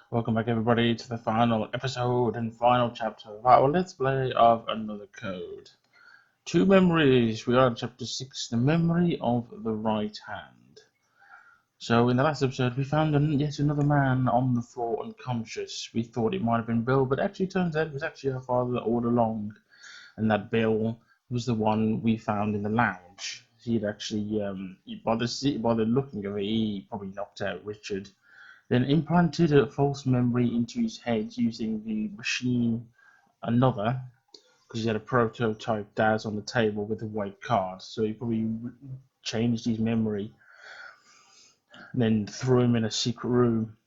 Welcome back, everybody, to the final episode and final chapter of our Let's Play of Another Code. Two memories. We are on chapter 6, the memory of the right hand. So, in the last episode, we found yet another man on the floor unconscious. We thought it might have been Bill, but actually turns out it was actually our father all along. And that Bill was the one we found in the lounge. He'd actually, by the looking of it, he probably knocked out Richard. Then implanted a false memory into his head using the machine another, because he had a prototype Daz on the table with a white card. So he probably changed his memory and then threw him in a secret room,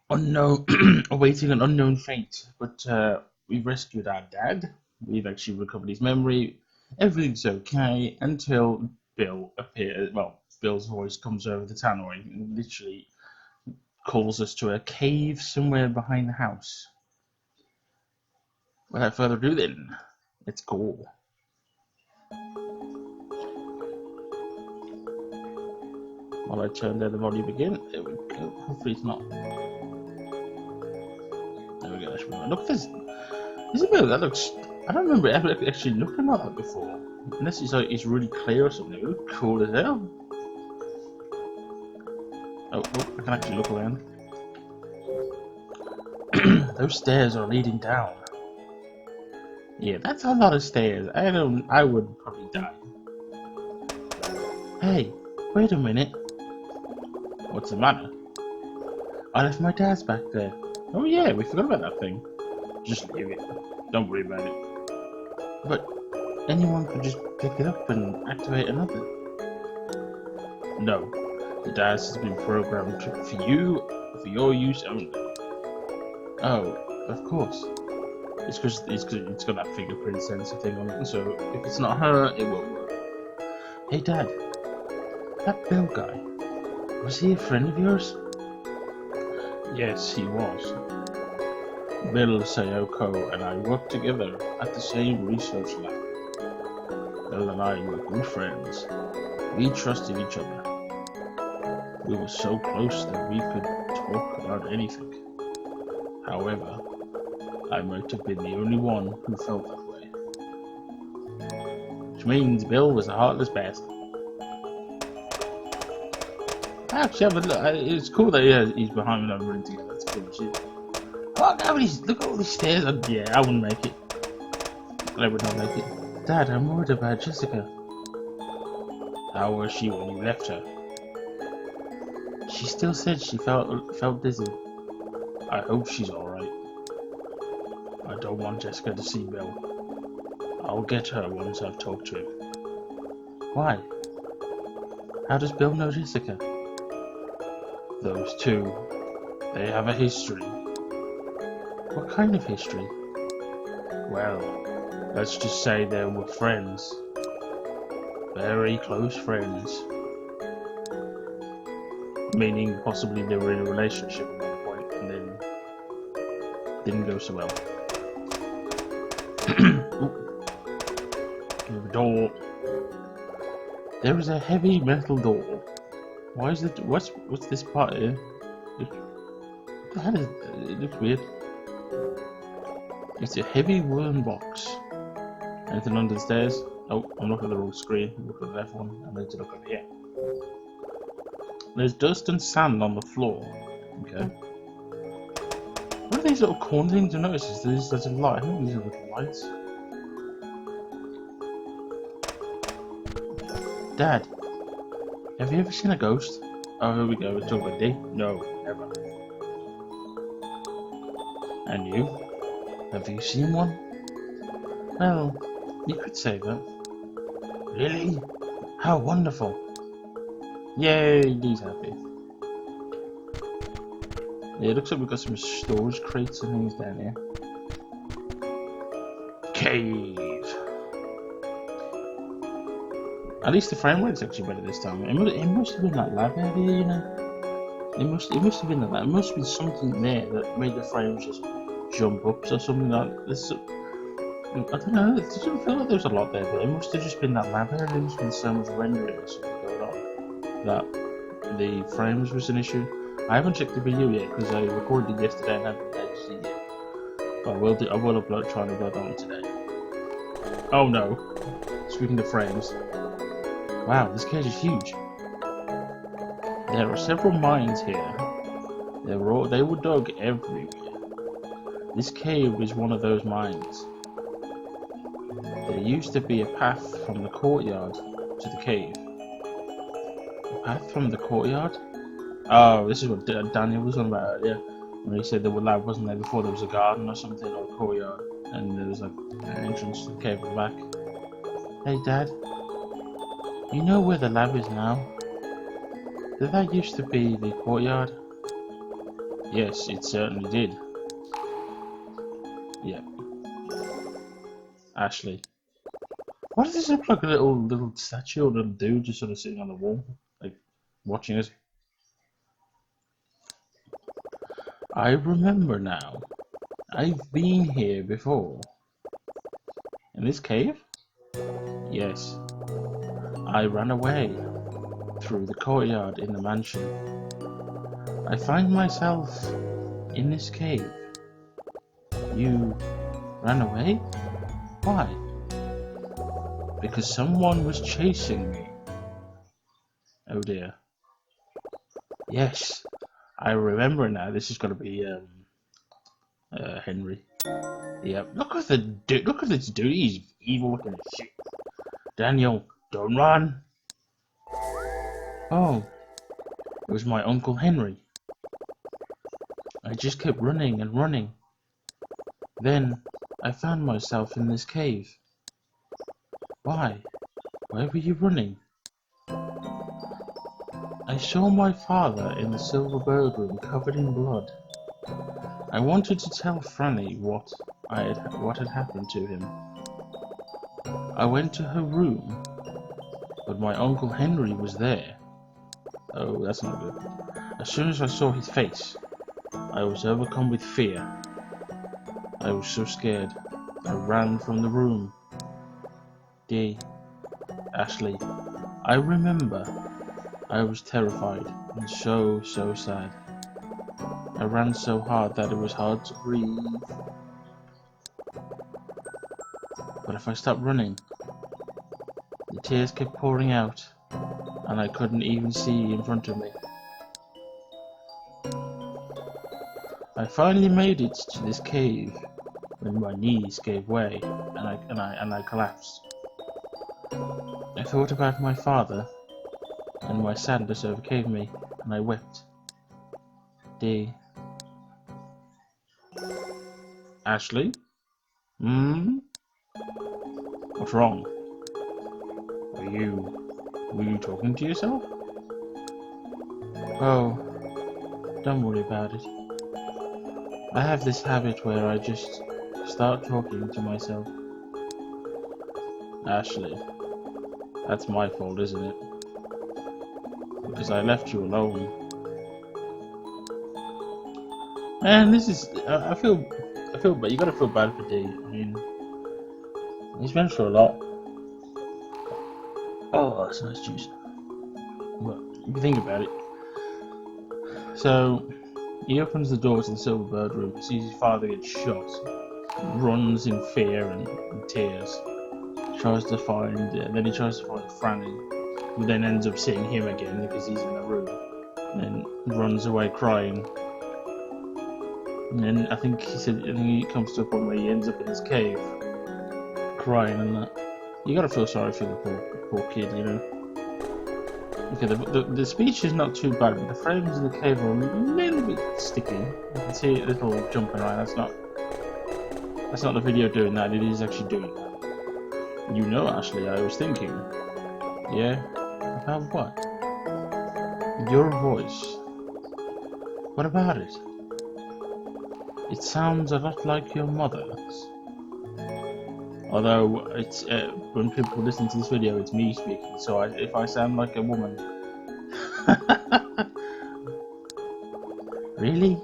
unknown, awaiting an unknown fate. But we rescued our dad. We've actually recovered his memory. Everything's okay until Bill appears. Well, Bill's voice comes over the tannoy and literally calls us to a cave somewhere behind the house. Without further ado then, let's go. While I turn down the volume again, there we go. Hopefully it's not. There we go. Look, this is a bit that looks. I don't remember ever actually looking like that before. Unless it's like it's really clear or something. It looks cool as hell. Oh, I can actually look around. Those stairs are leading down. Yeah, that's a lot of stairs. I would probably die. Hey, wait a minute. What's the matter? I left my dad's back there. Oh yeah, we forgot about that thing. Just leave it. Don't worry about it. But anyone could just pick it up and activate another. No, the DAS has been programmed for you, for your use only. Oh, of course. It's because it's got that fingerprint sensor thing on it, so if it's not her, it won't work. Hey Dad, that Bill guy, was he a friend of yours? Yes, he was. Bill Sayoko and I worked together at the same research lab. Bill and I were good friends. We trusted each other. We were so close that we could talk about anything. However, I might have been the only one who felt that way. Which means Bill was a heartless bastard. Actually, it's cool that he's behind me and I'm running together. That's cool shit. Look at all these stairs. Yeah, I wouldn't make it. I would not make it. Dad, I'm worried about Jessica. How was she when you left her? She still said she felt dizzy. I hope she's alright. I don't want Jessica to see Bill. I'll get her once I've talked to him. Why? How does Bill know Jessica? Those two, they have a history. What kind of history? Well, let's just say they were friends. Very close friends. Meaning possibly they were in a relationship at one point and then didn't go so well. Door. There is a heavy metal door. Why is it? What's this part here? It looks weird. It's a heavy wooden box. Anything under the stairs? Oh, I'm looking at the wrong screen. Look at the left one. I need to look over here. There's dust and sand on the floor. Okay. What are these little corner things you notice? There's a light. I think these are little lights. Dad, have you ever seen a ghost? Oh, here we go. We're talking about D? No, never. And you? Have you seen one? Well, you could say that. Really? How wonderful. Yay, D's happy. Yeah, it looks like we've got some storage crates and things down here. Cave. At least the frame rate's actually better this time. It must have been that lab area, you know. It must have been that. It must have been something there that made the frames just jump up or something like this. I don't know. It doesn't feel like there's a lot there, but it must have just been that lab area. There must have been so much rendering or something going on that the frames was an issue. I haven't checked the video yet because I recorded it yesterday and haven't edited it yet. But I will try and upload that one today. Oh no! Speaking of frames, wow, this cage is huge. There are several mines here. They were dug everywhere. This cave is one of those mines. There used to be a path from the courtyard to the cave. A path from the courtyard? Oh, this is what Daniel was on about earlier. When he said there were lab, wasn't there, before there was a garden or something, or a courtyard, and there was like an entrance to the cave at the back. Hey Dad, you know where the lab is now? Did that used to be the courtyard? Yes, it certainly did. Yeah. Ashley. Why does this look like a little statue or a little dude just sort of sitting on the wall, like watching us? I remember now. I've been here before. In this cave? Yes. I ran away through the courtyard in the mansion. I find myself in this cave. You ran away? Why? Because someone was chasing me. Oh dear. Yes, I remember now. This is going to be Henry. Yep. Look at the dude. Look at this dude. He's evil looking as shit. Daniel, don't run. Oh, it was my Uncle Henry. I just kept running and running. Then I found myself in this cave. Why? Where were you running? I saw my father in the silver bird room covered in blood. I wanted to tell Franny what had happened to him. I went to her room, but my Uncle Henry was there. Oh, that's not good. As soon as I saw his face, I was overcome with fear. I was so scared. I ran from the room. Dear Ashley, I remember. I was terrified and so sad. I ran so hard that it was hard to breathe. But if I stopped running, the tears kept pouring out, and I couldn't even see in front of me. I finally made it to this cave when my knees gave way and I collapsed. I thought about my father, and my sadness overcame me, and I wept. Dear Ashley? What's wrong? Were you talking to yourself? Oh, don't worry about it. I have this habit where I just start talking to myself. Ashley, that's my fault, isn't it? Because I left you alone. Man, this is, I feel bad. You gotta feel bad for D. I mean, he's been through a lot. Oh, that's nice juice. Well, if you think about it. So, he opens the door to the silver bird room, sees his father get shot, runs in fear and tears. Then he tries to find Franny, who then ends up seeing him again because he's in the room, and then runs away crying. And then I think he comes to a point where he ends up in his cave, crying and that. You gotta feel sorry for the poor kid, you know. Okay, the speech is not too bad, but the frames in the cave are a little bit sticky. You can see it little jumping around. That's not the video doing that. It is actually doing that. You know, Ashley, I was thinking. Yeah? About what? Your voice. What about it? It sounds a lot like your mother's. Although it's when people listen to this video, it's me speaking. So if I sound like a woman, really,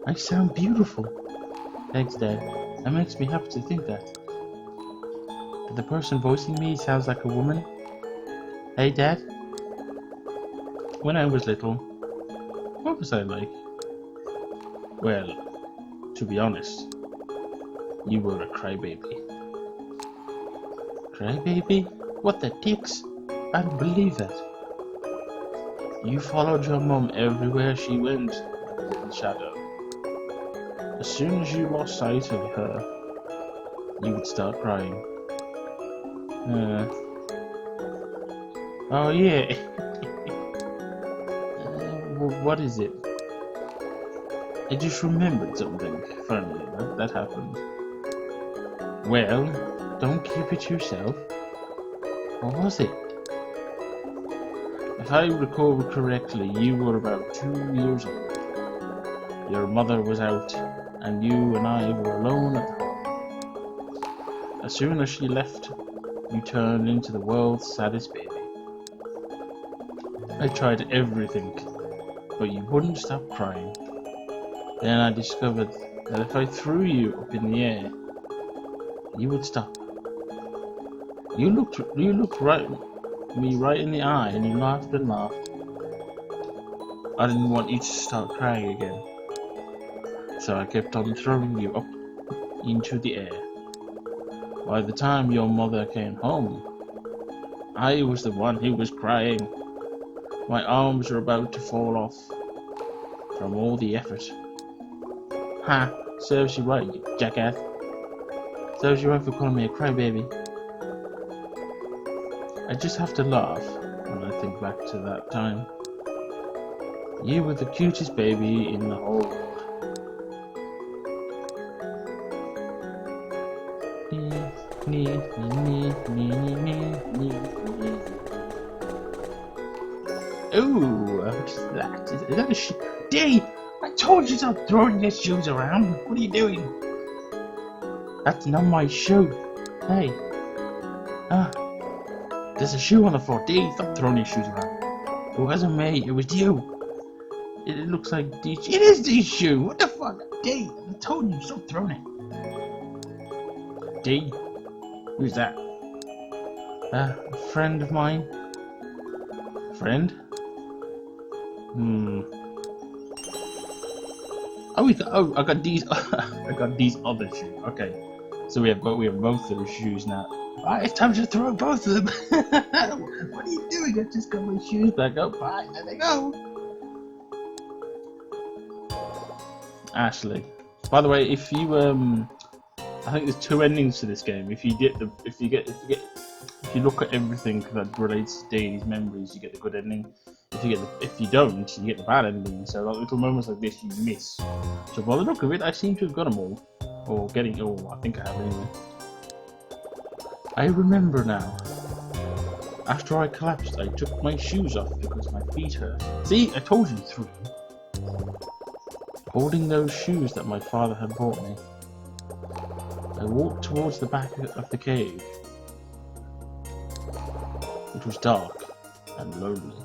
I sound beautiful. Thanks, Dad. That makes me happy to think that. But the person voicing me sounds like a woman. Hey, Dad. When I was little, was I like? Well, to be honest, you were a crybaby. Crybaby? What the dicks? I don't believe that. You followed your mum everywhere she went, like a little shadow. As soon as you lost sight of her, you would start crying. Oh yeah. What is it? I just remembered something funny that happened. Well, don't keep it to yourself. What was it? If I recall correctly, you were about 2 years old. Your mother was out, and you and I were alone at home. As soon as she left, you turned into the world's saddest baby. I tried everything, but you wouldn't stop crying. Then I discovered that if I threw you up in the air, you would stop. You looked me right in the eye, and you laughed and laughed. I didn't want you to start crying again, so I kept on throwing you up into the air. By the time your mother came home, I was the one who was crying. My arms were about to fall off from all the effort. Ha! Serves you right, you jackass. Serves you right for calling me a crybaby. I just have to laugh when I think back to that time. You were the cutest baby in the whole world. Ooh, what's that? Is that a shoe? Dee! I told you to stop throwing your shoes around. What are you doing? That's not my shoe. Hey. There's a shoe on the floor. Dee, stop throwing your shoes around. It wasn't me, it was you. It looks like Dee's. It is Dee's shoe. What the fuck? Dee, I told you, stop throwing it. Dee? Who's that? A friend of mine. Friend? Oh, I got these. I got these other shoes. Okay, so we have both of the shoes now. Alright, it's time to throw both of them. What are you doing? I just got my shoes back up. Alright, there they go. Ashley. By the way, if you I think there's two endings to this game. If you look at everything that relates to Daisy's memories, you get the good ending. If you don't, you get the bad ending. So like little moments like this, you miss. So by the look of it, I seem to have got them all, or getting all. I think I have anyway. I remember now. After I collapsed, I took my shoes off because my feet hurt. See, I told you through. Holding those shoes that my father had bought me, I walked towards the back of the cave. It was dark and lonely,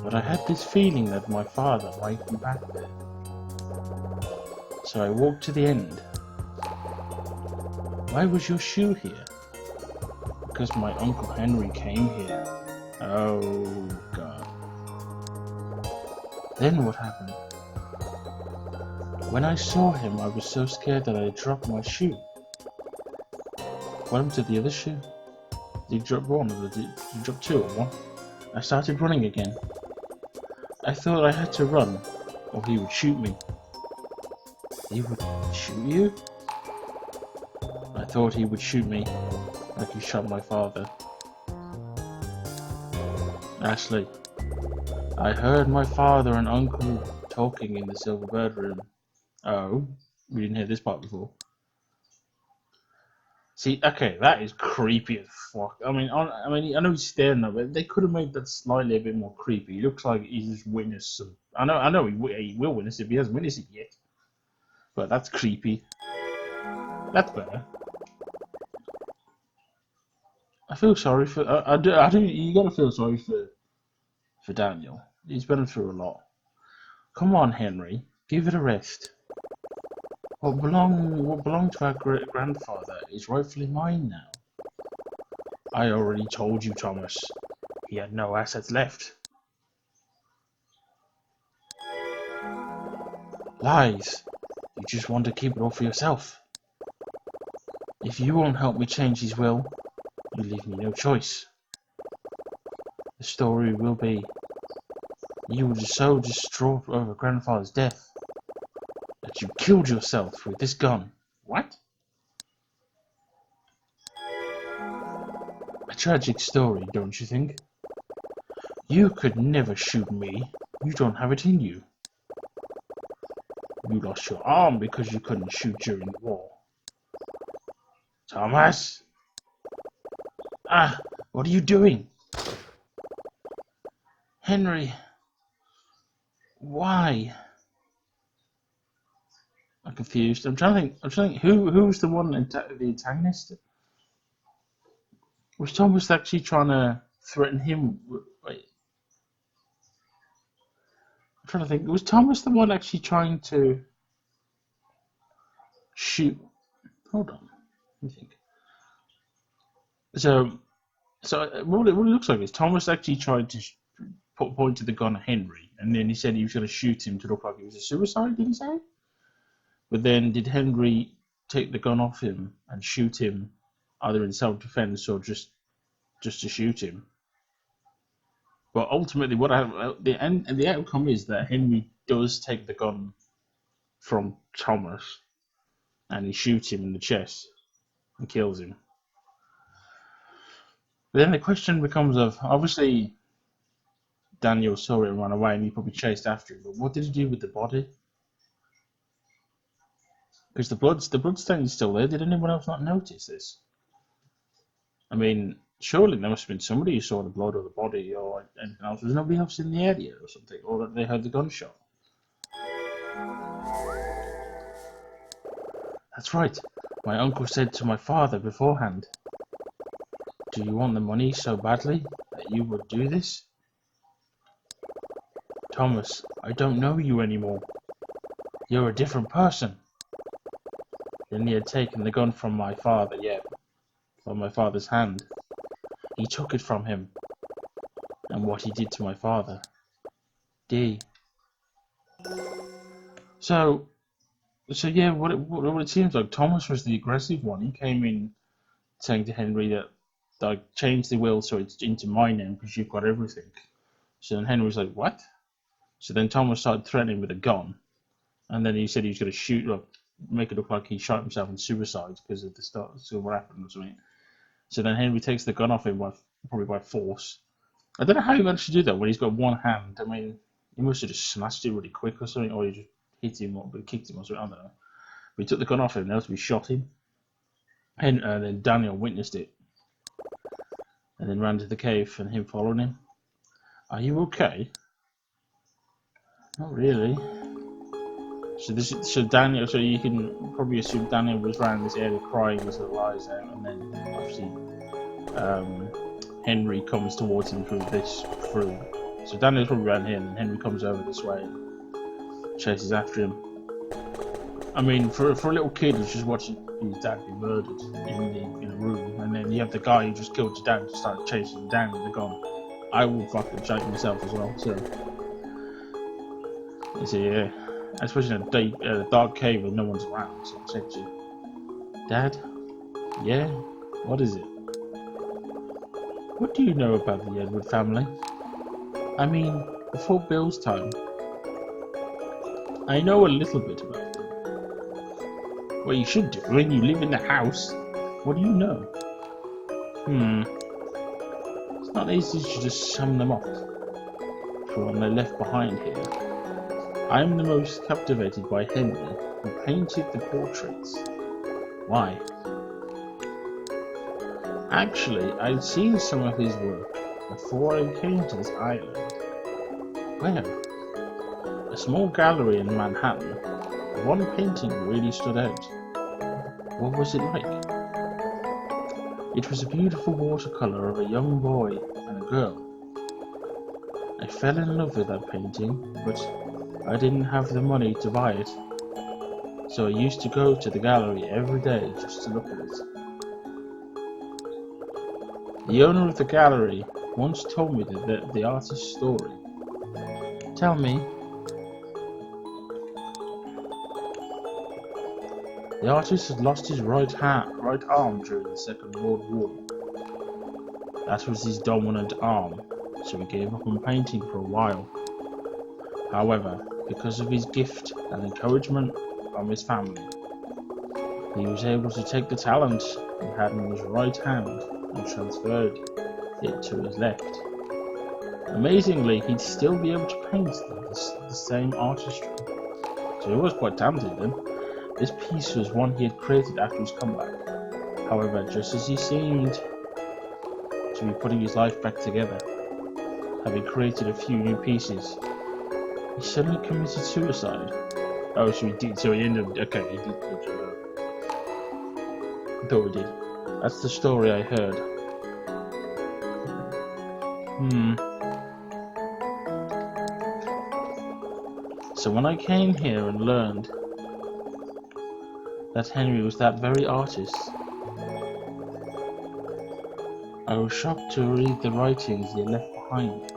but I had this feeling that my father might be back there. So I walked to the end. Why was your shoe here? Because my Uncle Henry came here. Oh God. Then what happened? When I saw him, I was so scared that I dropped my shoe. What happened to the other shoe? Did you drop one, or did you drop two, or one? I started running again. I thought I had to run, or he would shoot me. He would shoot you? I thought he would shoot me, like he shot my father. Ashley, I heard my father and uncle talking in the Silver Bird room. Oh, we didn't hear this part before. See, okay, that is creepy as fuck. I mean, I know he's staring at it, but they could have made that slightly a bit more creepy. He looks like he's just witnessed some. I know he will witness it, but he hasn't witnessed it yet. But that's creepy. That's better. I feel sorry for. I do. You gotta feel sorry for Daniel. He's been through a lot. Come on, Henry, give it a rest. What belonged to our great-grandfather is rightfully mine now. I already told you, Thomas. He had no assets left. Lies. You just want to keep it all for yourself. If you won't help me change his will, you leave me no choice. The story will be you were just so distraught over grandfather's death that you killed yourself with this gun. What? A tragic story, don't you think? You could never shoot me. You don't have it in you. You lost your arm because you couldn't shoot during the war. Thomas! Ah, what are you doing? Henry, why? I'm confused. I'm trying to think who was the one, the antagonist? Was Thomas actually trying to threaten him? Wait, I'm trying to think. Was Thomas the one actually trying to shoot? Hold on. Let me think. So what it looks like is Thomas actually tried to point to the gun at Henry, and then he said he was going to shoot him to look like it was a suicide. Did he say? But then did Henry take the gun off him and shoot him, either in self-defense or just to shoot him? But ultimately, the outcome is that Henry does take the gun from Thomas, and he shoots him in the chest and kills him. But then the question becomes of, obviously Daniel saw it and ran away, and he probably chased after him. But what did he do with the body? Because the bloodstain is still there. Did anyone else not notice this? I mean, surely there must have been somebody who saw the blood or the body or anything else. Was nobody else in the area or something, or that they heard the gunshot? That's right. My uncle said to my father beforehand, "Do you want the money so badly that you would do this?" Thomas, I don't know you anymore. You're a different person. Then he had taken the gun from my father, from my father's hand. He took it from him. And what he did to my father. D. So yeah, what it seems like, Thomas was the aggressive one. He came in saying to Henry that, like, change the will so it's into my name because you've got everything. So then Henry was like, what? So then Thomas started threatening with a gun, and then he said he was going to shoot up, make it look like he shot himself in suicide because of the start. So what happened or something. So then Henry takes the gun off him probably by force. I don't know how he managed to do that when he's got one hand. I mean, he must have just smashed it really quick or something, or he just hit him or kicked him or something. I don't know. But he took the gun off him. Else we shot him. And then Daniel witnessed it, and then ran to the cave, and him following him. Are you okay? Not really. So Daniel. So you can probably assume Daniel was around this area crying as the lies out, and then obviously Henry comes towards him through. So Daniel's probably around here, and Henry comes over this way and chases after him. I mean, for a little kid who's just watching his dad be murdered in a room, and then you have the guy who just killed his dad just start chasing him down with the gun, I would fucking shake myself as well. So yeah, especially in a dark cave where no one's around. So I said to you, Dad, yeah, what is it? What do you know about the Edward family? I mean, before Bill's time, I know a little bit about them. Well, you should do when you live in the house. What do you know? It's not easy to just sum them up for what they left behind here. I am the most captivated by Henry, who painted the portraits. Why? Actually, I'd seen some of his work before I came to this island. Where? A small gallery in Manhattan. One painting really stood out. What was it like? It was a beautiful watercolor of a young boy and a girl. I fell in love with that painting, but I didn't have the money to buy it. So I used to go to the gallery every day just to look at it. The owner of the gallery once told me the artist's story. Tell me. The artist had lost his right arm during the Second World War. That was his dominant arm, so he gave up on painting for a while. However, because of his gift and encouragement from his family, he was able to take the talent he had in his right hand and transferred it to his left. Amazingly, he'd still be able to paint the same artistry. So he was quite talented then. This piece was one he had created after his comeback. However, just as he seemed to be putting his life back together, having created a few new pieces, he suddenly committed suicide. Oh, so he did. So he ended up. Okay, he did. I thought he did. That's the story I heard. So when I came here and learned that Henry was that very artist, I was shocked to read the writings he had left behind.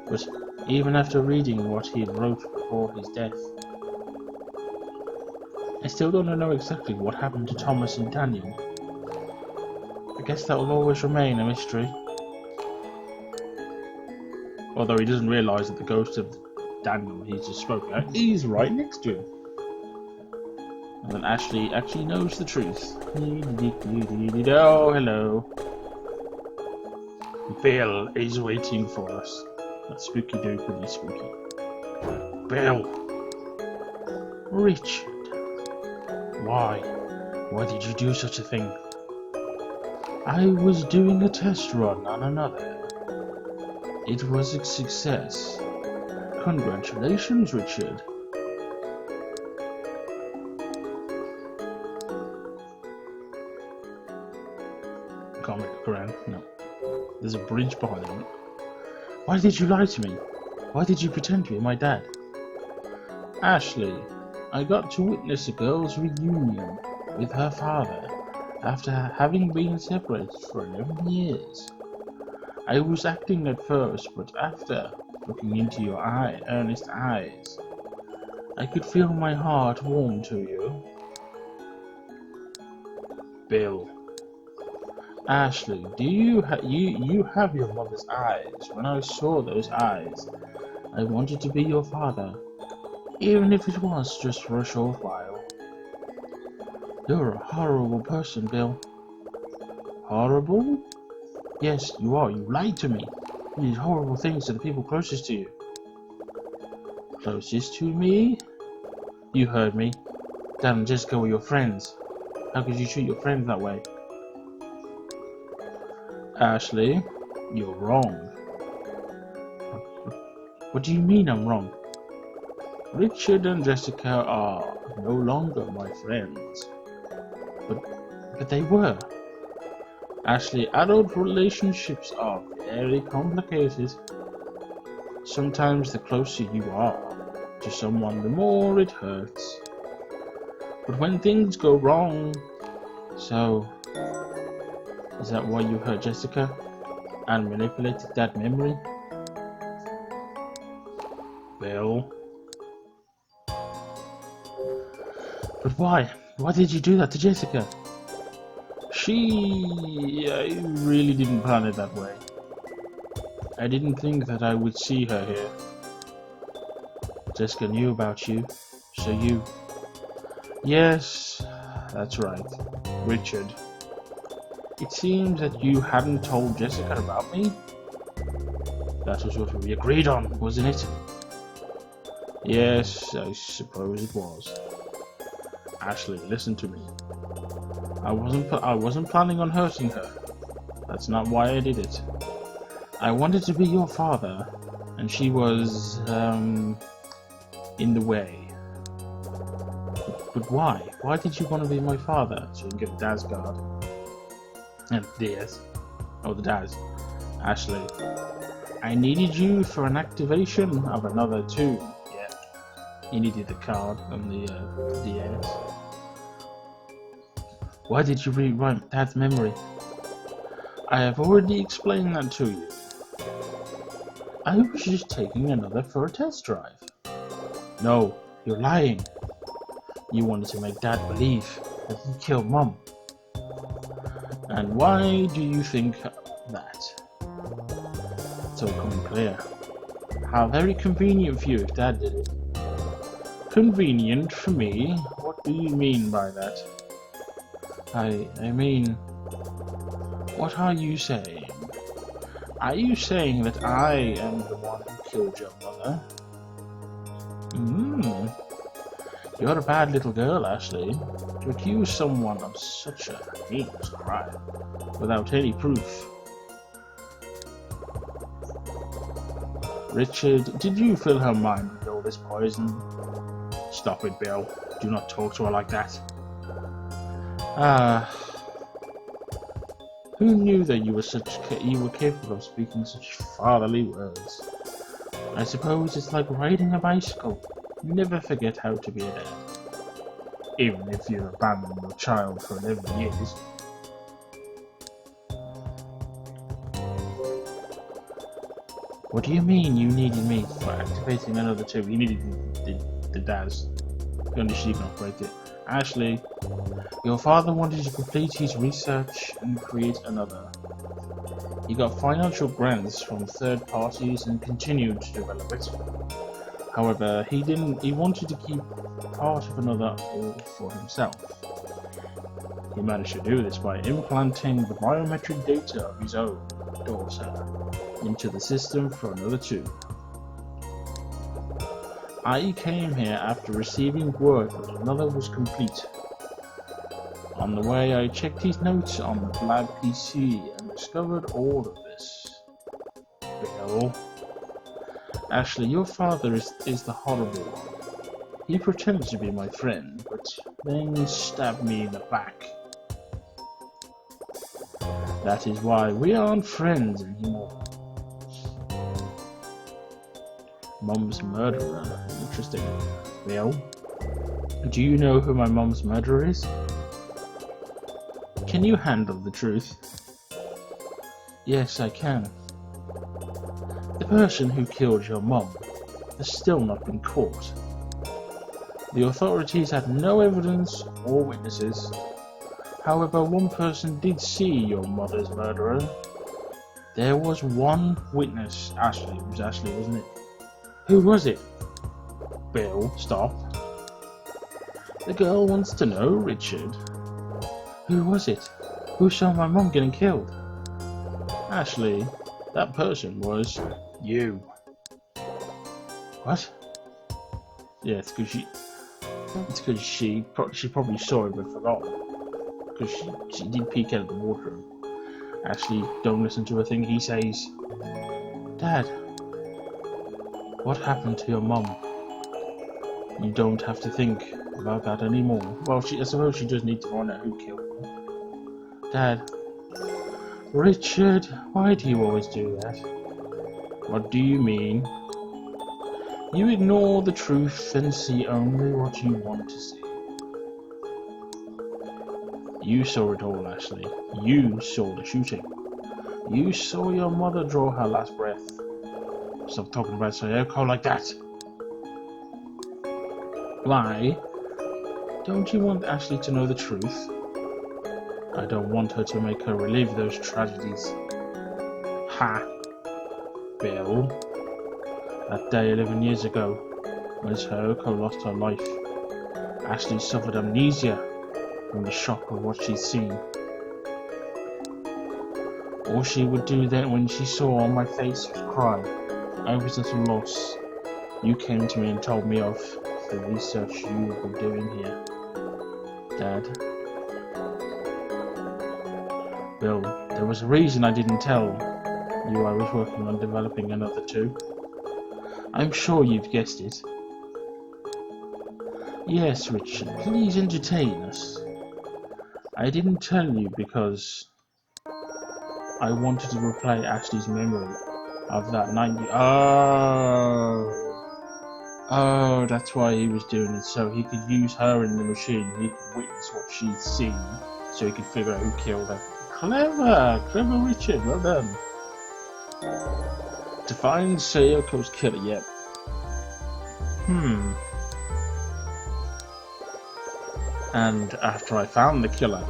But even after reading what he had wrote before his death, I still don't know exactly what happened to Thomas and Daniel. I guess that will always remain a mystery. Although he doesn't realise that the ghost of Daniel he just spoke at is right next to him. And then Ashley actually knows the truth. Oh, hello. Bill is waiting for us. That's spooky doopy spooky. Bill. Richard. Why? Why did you do such a thing? I was doing a test run on another. It was a success. Congratulations, Richard. Can't make it around. No. There's a bridge behind him. Why did you lie to me? Why did you pretend to be my dad? Ashley, I got to witness a girl's reunion with her father after having been separated for 11 years. I was acting at first, but after looking into your earnest eyes, I could feel my heart warm to you. Bill. Ashley, do you have your mother's eyes? When I saw those eyes, I wanted to be your father, even if it was just for a short while. You're a horrible person, Bill. Horrible? Yes, you are. You lied to me. You did horrible things to the people closest to you. Closest to me? You heard me. Dad and Jessica were your friends. How could you treat your friends that way? Ashley, you're wrong. What do you mean I'm wrong? Richard and Jessica are no longer my friends. But they were. Ashley, adult relationships are very complicated. Sometimes the closer you are to someone, the more it hurts. But when things go wrong... So, is that why you hurt Jessica and manipulated that memory? Bill. But why? Why did you do that to Jessica? I really didn't plan it that way. I didn't think that I would see her here. Jessica knew about you, so you... Yes, that's right, Richard. It seems that you hadn't told Jessica about me? That was what we agreed on, wasn't it? Yes, I suppose it was. Ashley, listen to me. I wasn't planning on hurting her. That's not why I did it. I wanted to be your father, and she was, in the way. But why? Why did you want to be my father? So you can get the Daz card. And DS. Oh, the Daz. Ashley. I needed you for an activation of another too. Yeah. You needed the card and the DS. Why did you rewrite Dad's memory? I have already explained that to you. I was just taking another for a test drive. No, you're lying. You wanted to make Dad believe that he killed Mom. And why do you think that? It's all coming clear. How very convenient for you if Dad did it. Convenient for me? What do you mean by that? I mean, what are you saying? Are you saying that I am the one who killed your mother? You're a bad little girl, Ashley. To accuse someone of such a heinous crime without any proof. Richard, did you fill her mind with all this poison? Stop it, Bill. Do not talk to her like that. Who knew that you were capable of speaking such fatherly words? I suppose it's like riding a bicycle. You never forget how to be a dad. Even if you've abandoned your child for 11 years. What do you mean you needed me for activating another two? You needed the DAS. Only she can operate it. Ashley, your father wanted to complete his research and create another. He got financial grants from third parties and continued to develop it. However, he wanted to keep part of another all for himself. He managed to do this by implanting the biometric data of his own daughter into the system for another two. I came here after receiving word that another was complete. On the way, I checked his notes on the lab PC and discovered all of this. Bill. Ashley, your father is the horrible one. He pretends to be my friend, but then stabbed me in the back. That is why we aren't friends anymore. Mom's murderer. Interesting. Bill, do you know who my mom's murderer is? Can you handle the truth? Yes, I can. The person who killed your mom has still not been caught. The authorities have no evidence or witnesses. However, one person did see your mother's murderer. There was one witness. Ashley. It was Ashley, wasn't it? Who was it? Bill, stop. The girl wants to know, Richard. Who was it? Who saw my mom getting killed? Ashley, that person was you. What? Yeah, it's because she probably saw it but forgot. Because she did peek out of the wardrobe. Ashley, don't listen to a thing he says. Dad, what happened to your mom? You don't have to think about that anymore. Well, I suppose she does need to find out who killed her. Dad. Richard, why do you always do that? What do you mean? You ignore the truth and see only what you want to see. You saw it all, Ashley. You saw the shooting. You saw your mother draw her last breath. Stop talking about Sayoko like that. Why? Don't you want Ashley to know the truth? I don't want her to make her relive those tragedies. Ha! Bill. That day 11 years ago, when Sayoko lost her life, Ashley suffered amnesia from the shock of what she'd seen. All she would do then when she saw my face was cry. I was at a loss. You came to me and told me of the research you were doing here. Dad. Bill, there was a reason I didn't tell you I was working on developing another two. I'm sure you've guessed it. Yes, Richard, please entertain us. I didn't tell you because I wanted to replay Ashley's memory of that night. Oh, that's why he was doing it, so he could use her in the machine. He could witness what she'd seen, so he could figure out who killed her. Clever Richard, well done. To find Sayoko's killer, yet. And after I found the killer,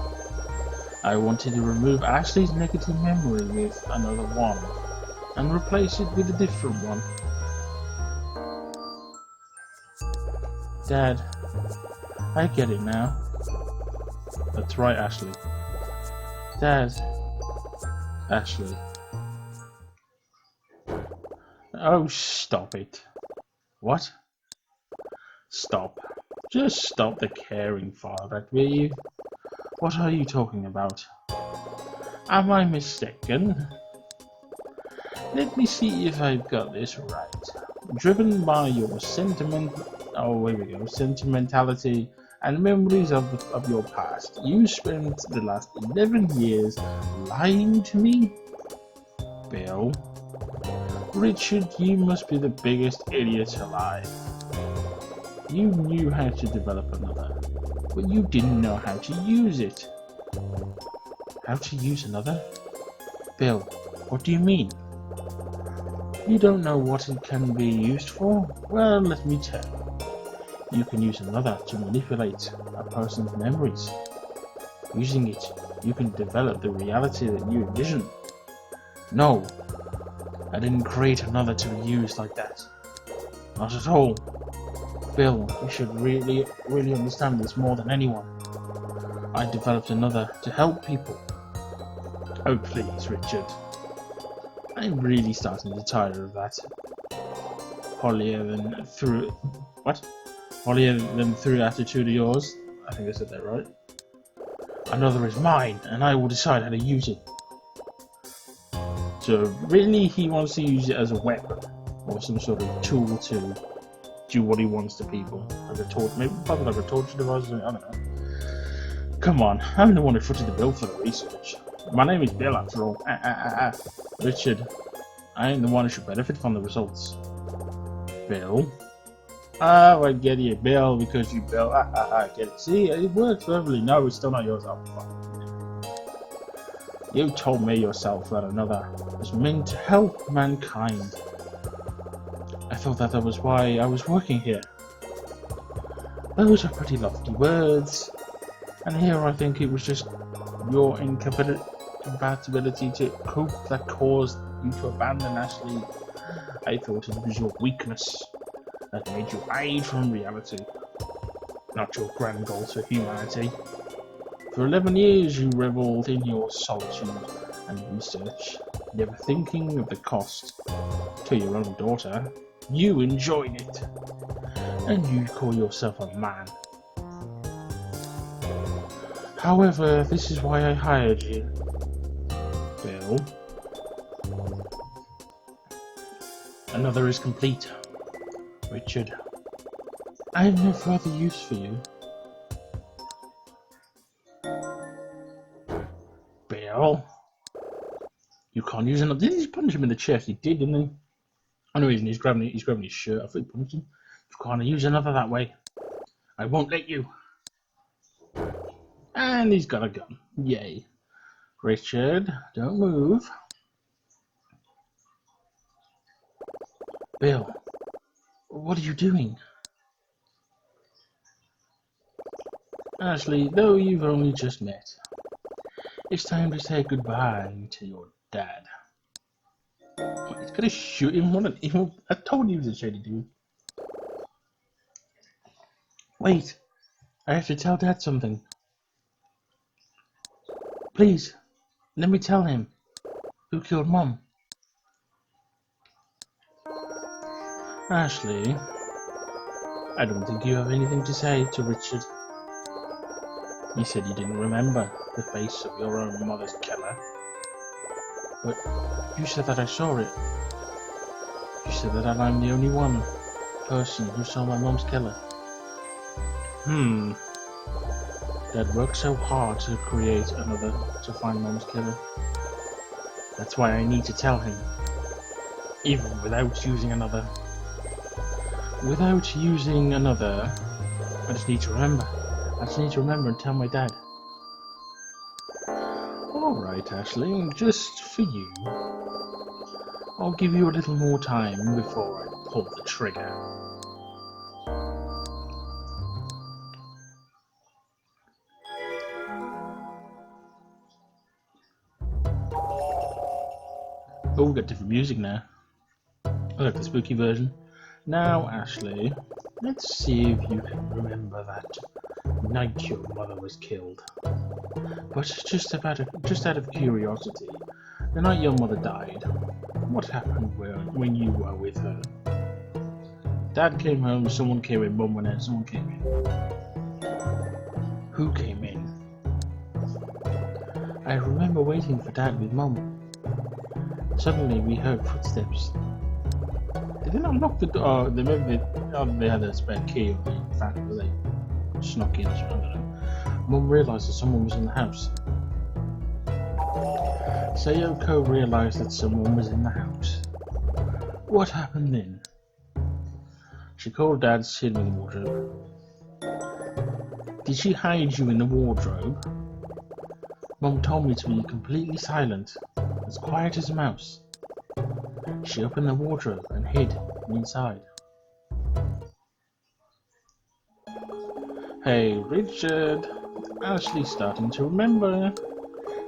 I wanted to remove Ashley's negative memory with another one and replace it with a different one. Dad, I get it now. That's right, Ashley. Dad, Ashley. Oh, stop it. What? Stop. Just stop the caring father, will you? What are you talking about? Am I mistaken? Let me see if I've got this right. Driven by your sentimentality and memories of your past, you spent the last 11 years lying to me? Bill? Richard, you must be the biggest idiot alive. You knew how to develop another, but you didn't know how to use it. How to use another? Bill, what do you mean? You don't know what it can be used for? Well, let me tell you. You can use another to manipulate a person's memories. Using it, you can develop the reality that you envision. No, I didn't create another to be used like that. Not at all. Bill, you should really understand this more than anyone. I developed another to help people. Oh, please, Richard. I'm really starting to tire of that. Holier than through attitude of yours. I think I said that right. Another is mine, and I will decide how to use it. So really, he wants to use it as a weapon, or some sort of tool to do what he wants to people, like a torch, maybe probably like a torture device. I don't know. Come on, I'm the one who footed the bill for the research. My name is Bill, after all. Richard, I am the one who should benefit from the results. Bill? Oh, I get you, Bill, because you Bill. I get it. See, it works perfectly. No, it's still not yours. Oh, fuck. You told me yourself that another was meant to help mankind. I thought that was why I was working here. Those are pretty lofty words. And here I think it was just your incompatibility to cope that caused you to abandon Ashley. I thought it was your weakness that made you hide from reality, not your grand goals for humanity. For 11 years you reveled in your solitude and research, never thinking of the cost to your own daughter. You enjoyed it, and you call yourself a man. However, this is why I hired you, Bill. Another is complete. Richard, I have no further use for you. Bill, you can't use another. Didn't he punch him in the chest? He did, didn't he? I know he's grabbing his shirt. I thought he punched him. You can't use another that way. I won't let you. And he's got a gun. Yay. Richard, don't move. Bill, what are you doing? Ashley, though you've only just met, it's time to say goodbye to your dad. He's gonna shoot him. What an evil. I told you he was a shady dude. Wait, I have to tell Dad something. Please, let me tell him. Who killed Mom? Ashley, I don't think you have anything to say to Richard. You said you didn't remember the face of your own mother's killer. But you said that I saw it. You said that I'm the only person who saw my mom's killer. Dad worked so hard to create another to find Mom's killer. That's why I need to tell him. Even without using another. Without using another, I just need to remember. I just need to remember and tell my dad. Alright, Ashley, just for you. I'll give you a little more time before I pull the trigger. Oh, we've got different music now. I like the spooky version. Now, Ashley, let's see if you can remember that night your mother was killed. But just out of curiosity, the night your mother died, what happened when you were with her? Dad came home, someone came in, Mum went out, someone came in. Who came in? I remember waiting for Dad with Mum. Suddenly we heard footsteps. Did they not lock the door? They had a spare key, or they snuck in or something. I don't know. Mum realised that someone was in the house. Sayoko realised that someone was in the house. What happened then? She called Dad's hid in the wardrobe. Did she hide you in the wardrobe? Mum told me to be completely silent, as quiet as a mouse. She opened the wardrobe and hid inside. Hey, Richard. Ashley's starting to remember.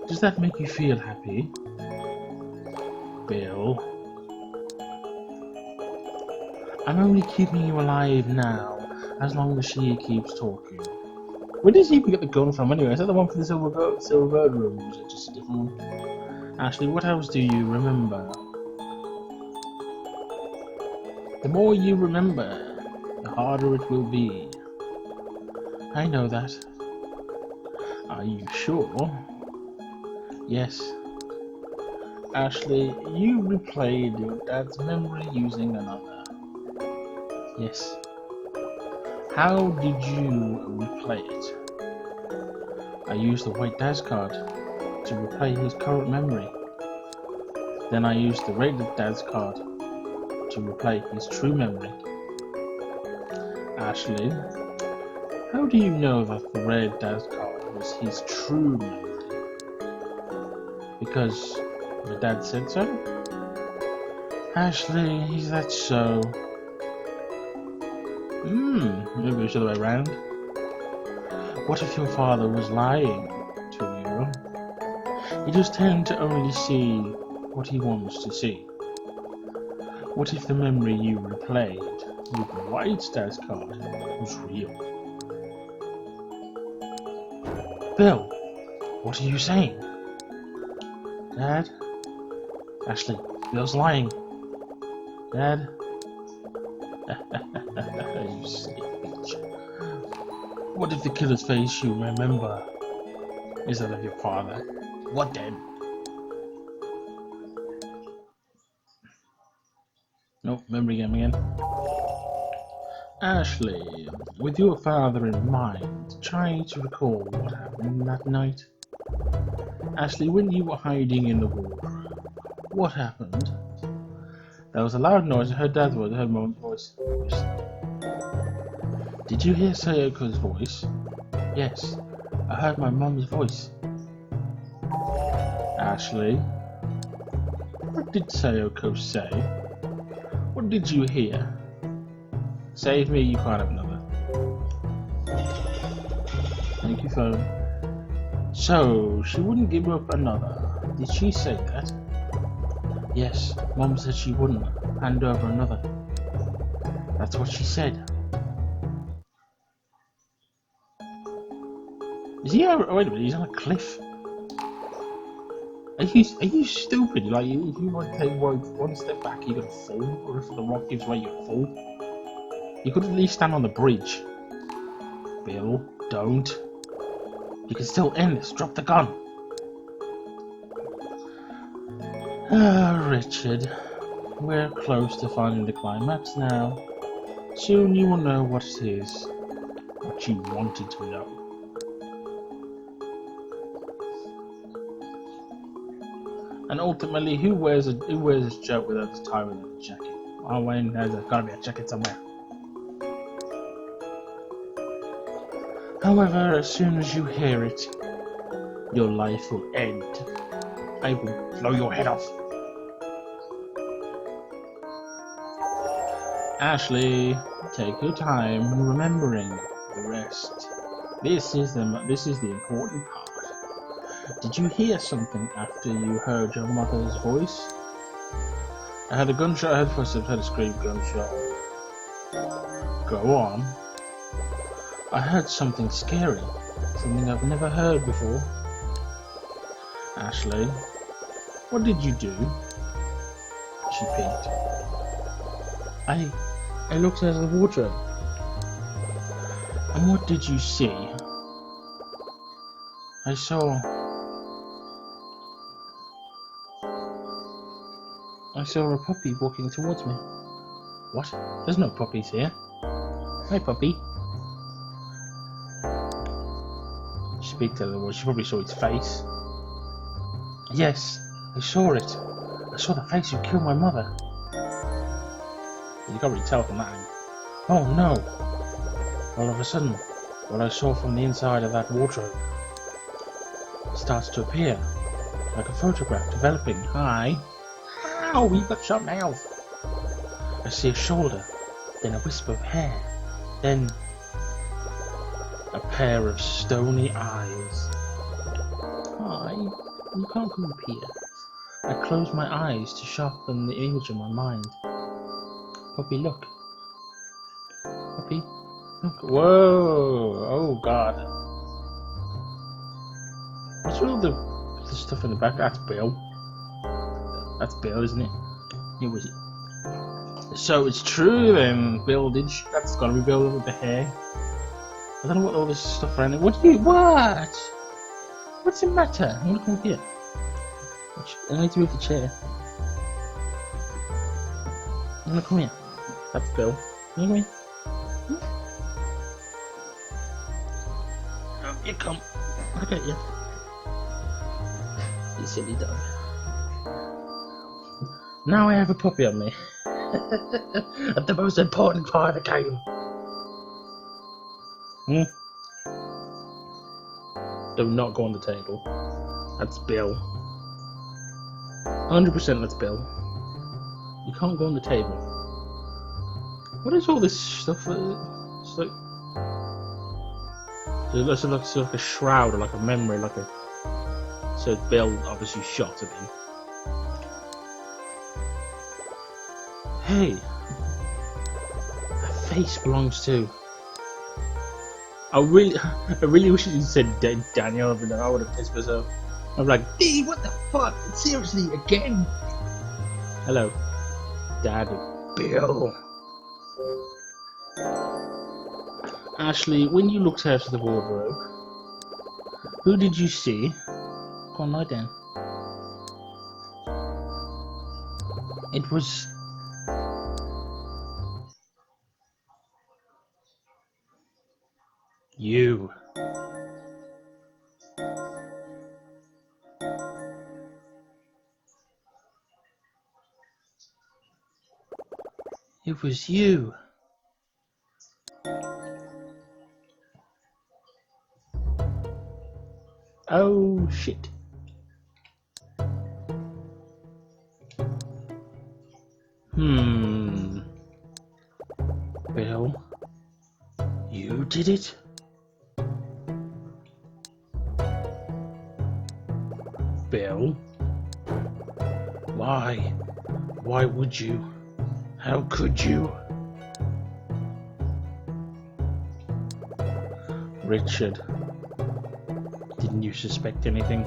Does that make you feel happy? Bill. I'm only keeping you alive now, as long as she keeps talking. Where did he even get the gun from anyway? Is that the one for the silver bird room, or is it just a different one? Ashley, what else do you remember? The more you remember, the harder it will be. I know that. Are you sure? Yes. Ashley, you replayed your dad's memory using another. Yes. How did you replay it? I used the white dice card to replay his current memory. Then I used the red dice card to replay his true memory. Ashley, how do you know that the red dice card was his true memory? Because your dad said so? Ashley, is that so? Maybe it's the other way around. What if your father was lying to you? He just tends to only see what he wants to see. What if the memory you replayed with the white dice card was real? Bill, what are you saying? Dad? Ashley, Bill's lying. Dad? You silly bitch. What if the killer's face you remember is that of your father? What then? Nope, memory game again. Ashley, with your father in mind, try to recall what happened that night. Ashley, when you were hiding in the wardrobe, what happened? There was a loud noise. I heard Dad's voice. I heard Mom's voice. Did you hear Sayoko's voice? Yes, I heard my Mom's voice. Ashley, what did Sayoko say? What did you hear? Save me, you can't have another. Thank you, phone. So, she wouldn't give up another. Did she say that? Yes, Mom said she wouldn't hand over another. That's what she said. Is he over? Oh, wait a minute, he's on a cliff. Are you stupid? Like, if you like take one step back, you're gonna fall. Or if the rock gives way, you fall. You could at least stand on the bridge. Bill, don't. You can still end this. Drop the gun. Ah, Richard. We're close to finding the climax now. Soon you will know what it is. What you wanted to know. And ultimately, who wears a shirt without a tie without a jacket? Oh, Wayne, there's gotta be a jacket somewhere. However, as soon as you hear it, your life will end. I will blow your head off. Ashley, take your time remembering the rest. This is the important part. Did you hear something after you heard your mother's voice? I had a gunshot, I heard footsteps, I had a scream, gunshot. Go on. I heard something scary. Something I've never heard before. Ashley, what did you do? She peeked. I looked out of the wardrobe. And what did you see? I saw a puppy walking towards me. What? There's no puppies here. Hi, puppy. She peeked out of the wardrobe. She probably saw its face. Yes, I saw it. I saw the face who killed my mother. You can't really tell from that angle. Oh no! All of a sudden, what I saw from the inside of that wardrobe starts to appear, like a photograph developing. Hi. Ow, you've got sharp nails. I see a shoulder, then a wisp of hair, then a pair of stony eyes. Hi, you can't come up here. I close my eyes to sharpen the image in my mind. Puppy, look. Puppy, look. Whoa! Oh God. What's with all the stuff in the back? That's Bill. That's Bill, isn't it? Who was it? So it's true then. Bill did. That's gotta be Bill with the hair. I don't know what all this stuff around it. What? What's the matter? I want to come here. I need to move the chair. I want to come here. That's Bill. Can you come here? Oh, you come. Look at you. You silly dog. Now I have a puppy on me. At the most important part of the game. Do not go on the table. That's Bill. 100% that's Bill. You can't go on the table. What is all this stuff? It's like... It looks like a shroud or like a memory, like a... So Bill obviously shot at him. Hey! That face belongs to... I really wish you said Daniel, but I would have pissed myself. I'm like, D, what the fuck? Seriously, again? Hello, Daddy. Bill. Ashley, when you looked out of the wardrobe, who did you see? Go on, lie down. It was... you. It was you. Oh shit. Bill, you did it? Bill? Why? Why would you? How could you? Richard, didn't you suspect anything?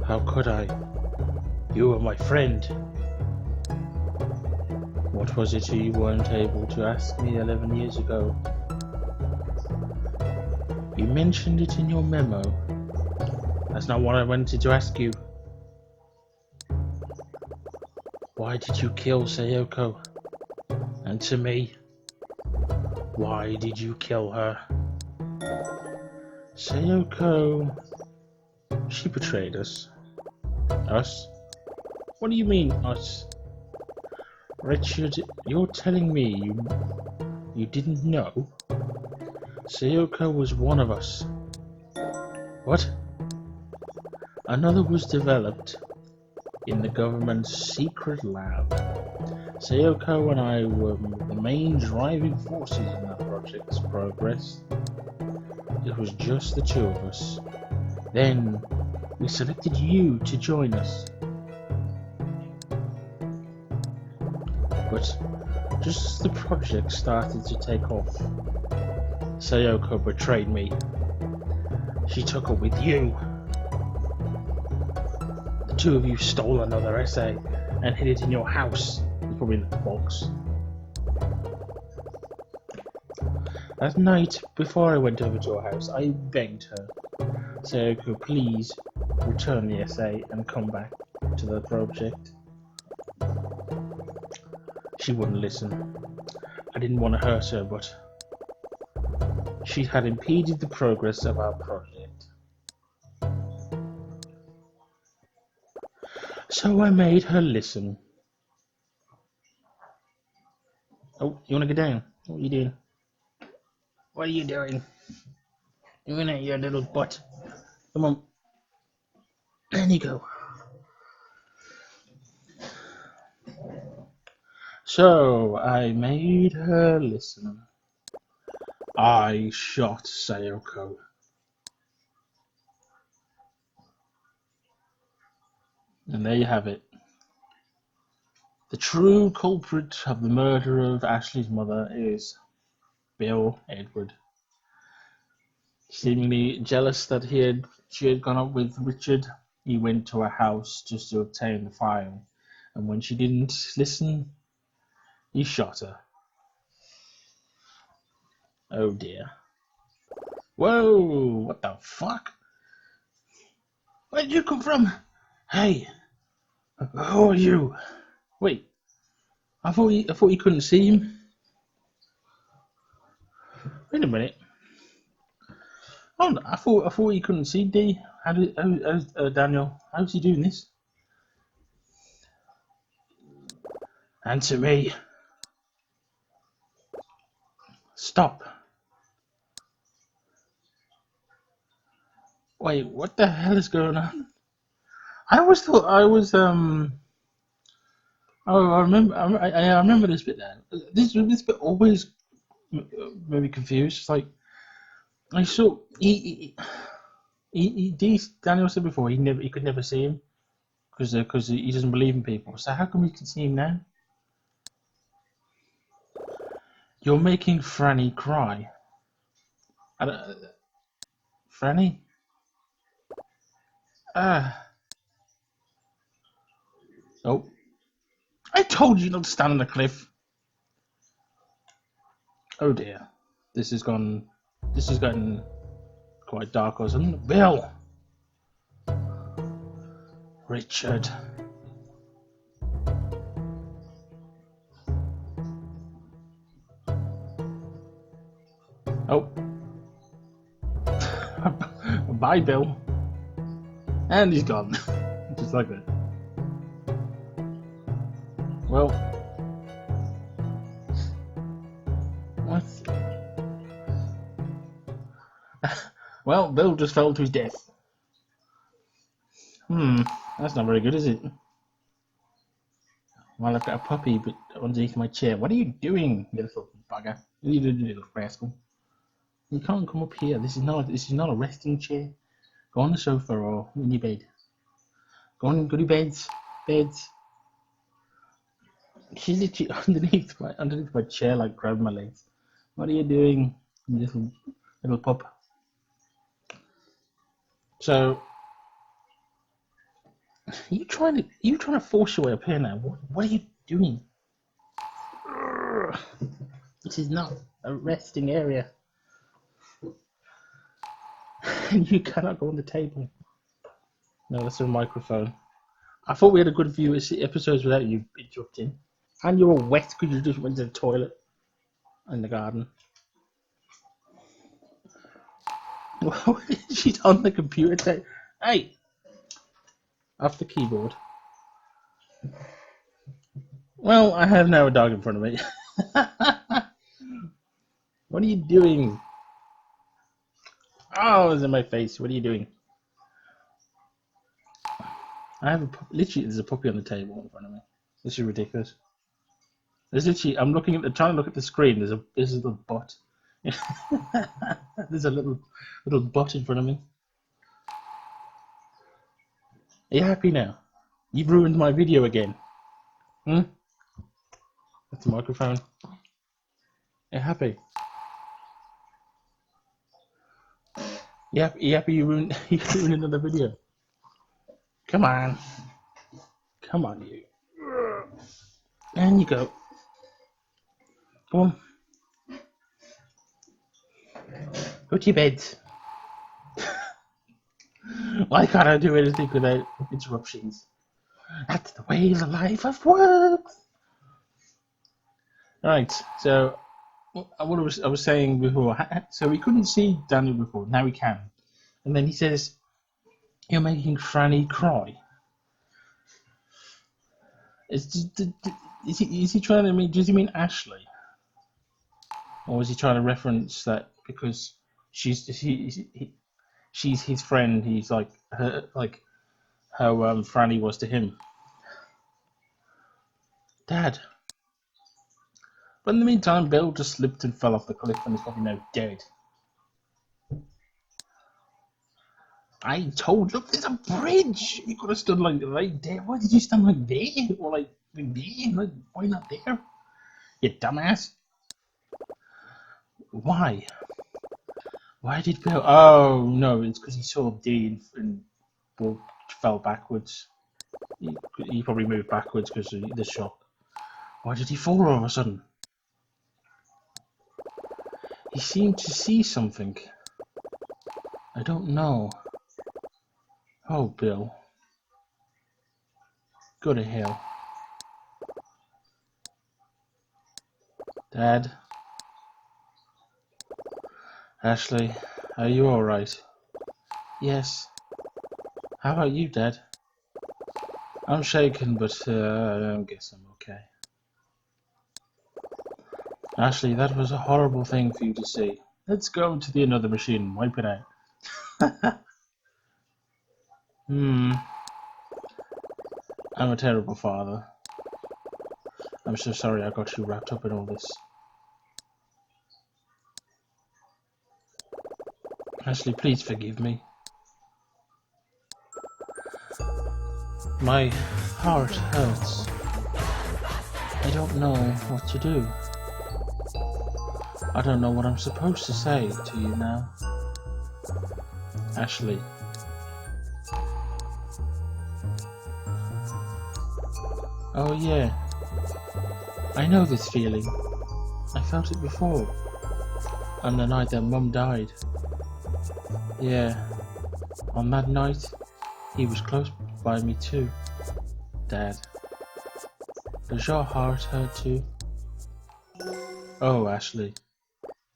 How could I? You were my friend. What was it you weren't able to ask me 11 years ago? You mentioned it in your memo. That's not what I wanted to ask you. Why did you kill Sayoko? And to me, why did you kill her? Sayoko, she betrayed us. Us? What do you mean, us? Richard, you're telling me you didn't know? Sayoko was one of us. What? Another was developed in the government's secret lab. Sayoko and I were the main driving forces in that project's progress. It was just the two of us. Then we selected you to join us. But just as the project started to take off, Sayoko betrayed me. She took her with you. The two of you stole another essay and hid it in your house. It's probably in the box. That night, before I went over to her house, I begged her, Sayoko, please return the essay and come back to the project. She wouldn't listen. I didn't want to hurt her, but she had impeded the progress of our project. So I made her listen. Oh, you want to go down? What are you doing? What are you doing? Doing it, you little butt. Come on. There you go. So I made her listen. I shot Sayoko. And there you have it. The true culprit of the murder of Ashley's mother is Bill Edward. Seemingly jealous that she had gone up with Richard, he went to her house just to obtain the file. And when she didn't listen, he shot her. Oh dear. Whoa, what the fuck? Where did you come from? Hey, who are you? Wait, I thought you couldn't see him. Wait a minute. Oh, I thought you couldn't see D. How's Daniel? How's he doing this? Answer me. Stop. Wait, what the hell is going on? I always thought I was Oh, I remember this bit there. This bit always made me confused. It's like I saw Daniel said before he could never see him because he doesn't believe in people. So how come we can see him now? You're making Franny cry. Franny? Oh, I told you not to stand on the cliff. Oh dear, this has gotten quite dark, or something. Bill, Richard. Oh, bye, Bill. And he's gone, just like that. Well, what? Well, Bill just fell to his death. That's not very good, is it? Well, I've got a puppy but underneath my chair. What are you doing, you little bugger? What are you doing, you little rascal? You can't come up here. This is not a resting chair. Go on the sofa or in your bed. Go on, go to beds. She's literally underneath my chair, like grabbing my legs. What are you doing, you little pup? So, you trying to force your way up here now? What are you doing? This is not a resting area, and you cannot go on the table. No, that's a microphone. I thought we had a good few episodes without you interrupting. And you're all wet because you just went to the toilet in the garden. She's on the computer. Hey, off the keyboard. Well, I have now a dog in front of me. What are you doing? Oh, it's in my face. What are you doing? I have literally, there's a puppy on the table in front of me. This is ridiculous. There's literally, I'm trying to look at the screen. There's a little bot. There's a little bot in front of me. Are you happy now? You've ruined my video again. That's a microphone. You're happy. Yep, you ruined another video. Come on. Come on, you. And you go. Come on. Go to your bed. Why can't I do anything without interruptions? That's the way the life of works. Right, so what I was saying before, so we couldn't see Daniel before, now we can. And then he says, "You're making Franny cry." Is he trying to mean? Does he mean Ashley, or is he trying to reference that because she's his friend? He's like her, like how Franny was to him. Dad. But in the meantime, Bill just slipped and fell off the cliff and is probably now dead. I told, look, there's a bridge. You could have stood like right there. Why did you stand like there? Or like there? Like, why not there? You dumbass. Why? Why did Bill? Oh no, it's because he saw D and fell backwards. He probably moved backwards because of the shock. Why did he fall all of a sudden? He seemed to see something. I don't know. Oh, Bill. Go to hell. Dad? Ashley, are you alright? Yes. How about you, Dad? I'm shaken, but I guess I'm okay. Ashley, that was a horrible thing for you to see. Let's go to the another machine and wipe it out. I'm a terrible father. I'm so sorry I got you wrapped up in all this. Ashley, please forgive me. My heart hurts. I don't know what to do. I don't know what I'm supposed to say to you now. Ashley. Oh yeah. I know this feeling. I felt it before. On the night that Mum died. Yeah. On that night, he was close by me too. Dad. Does your heart hurt too? Oh, Ashley.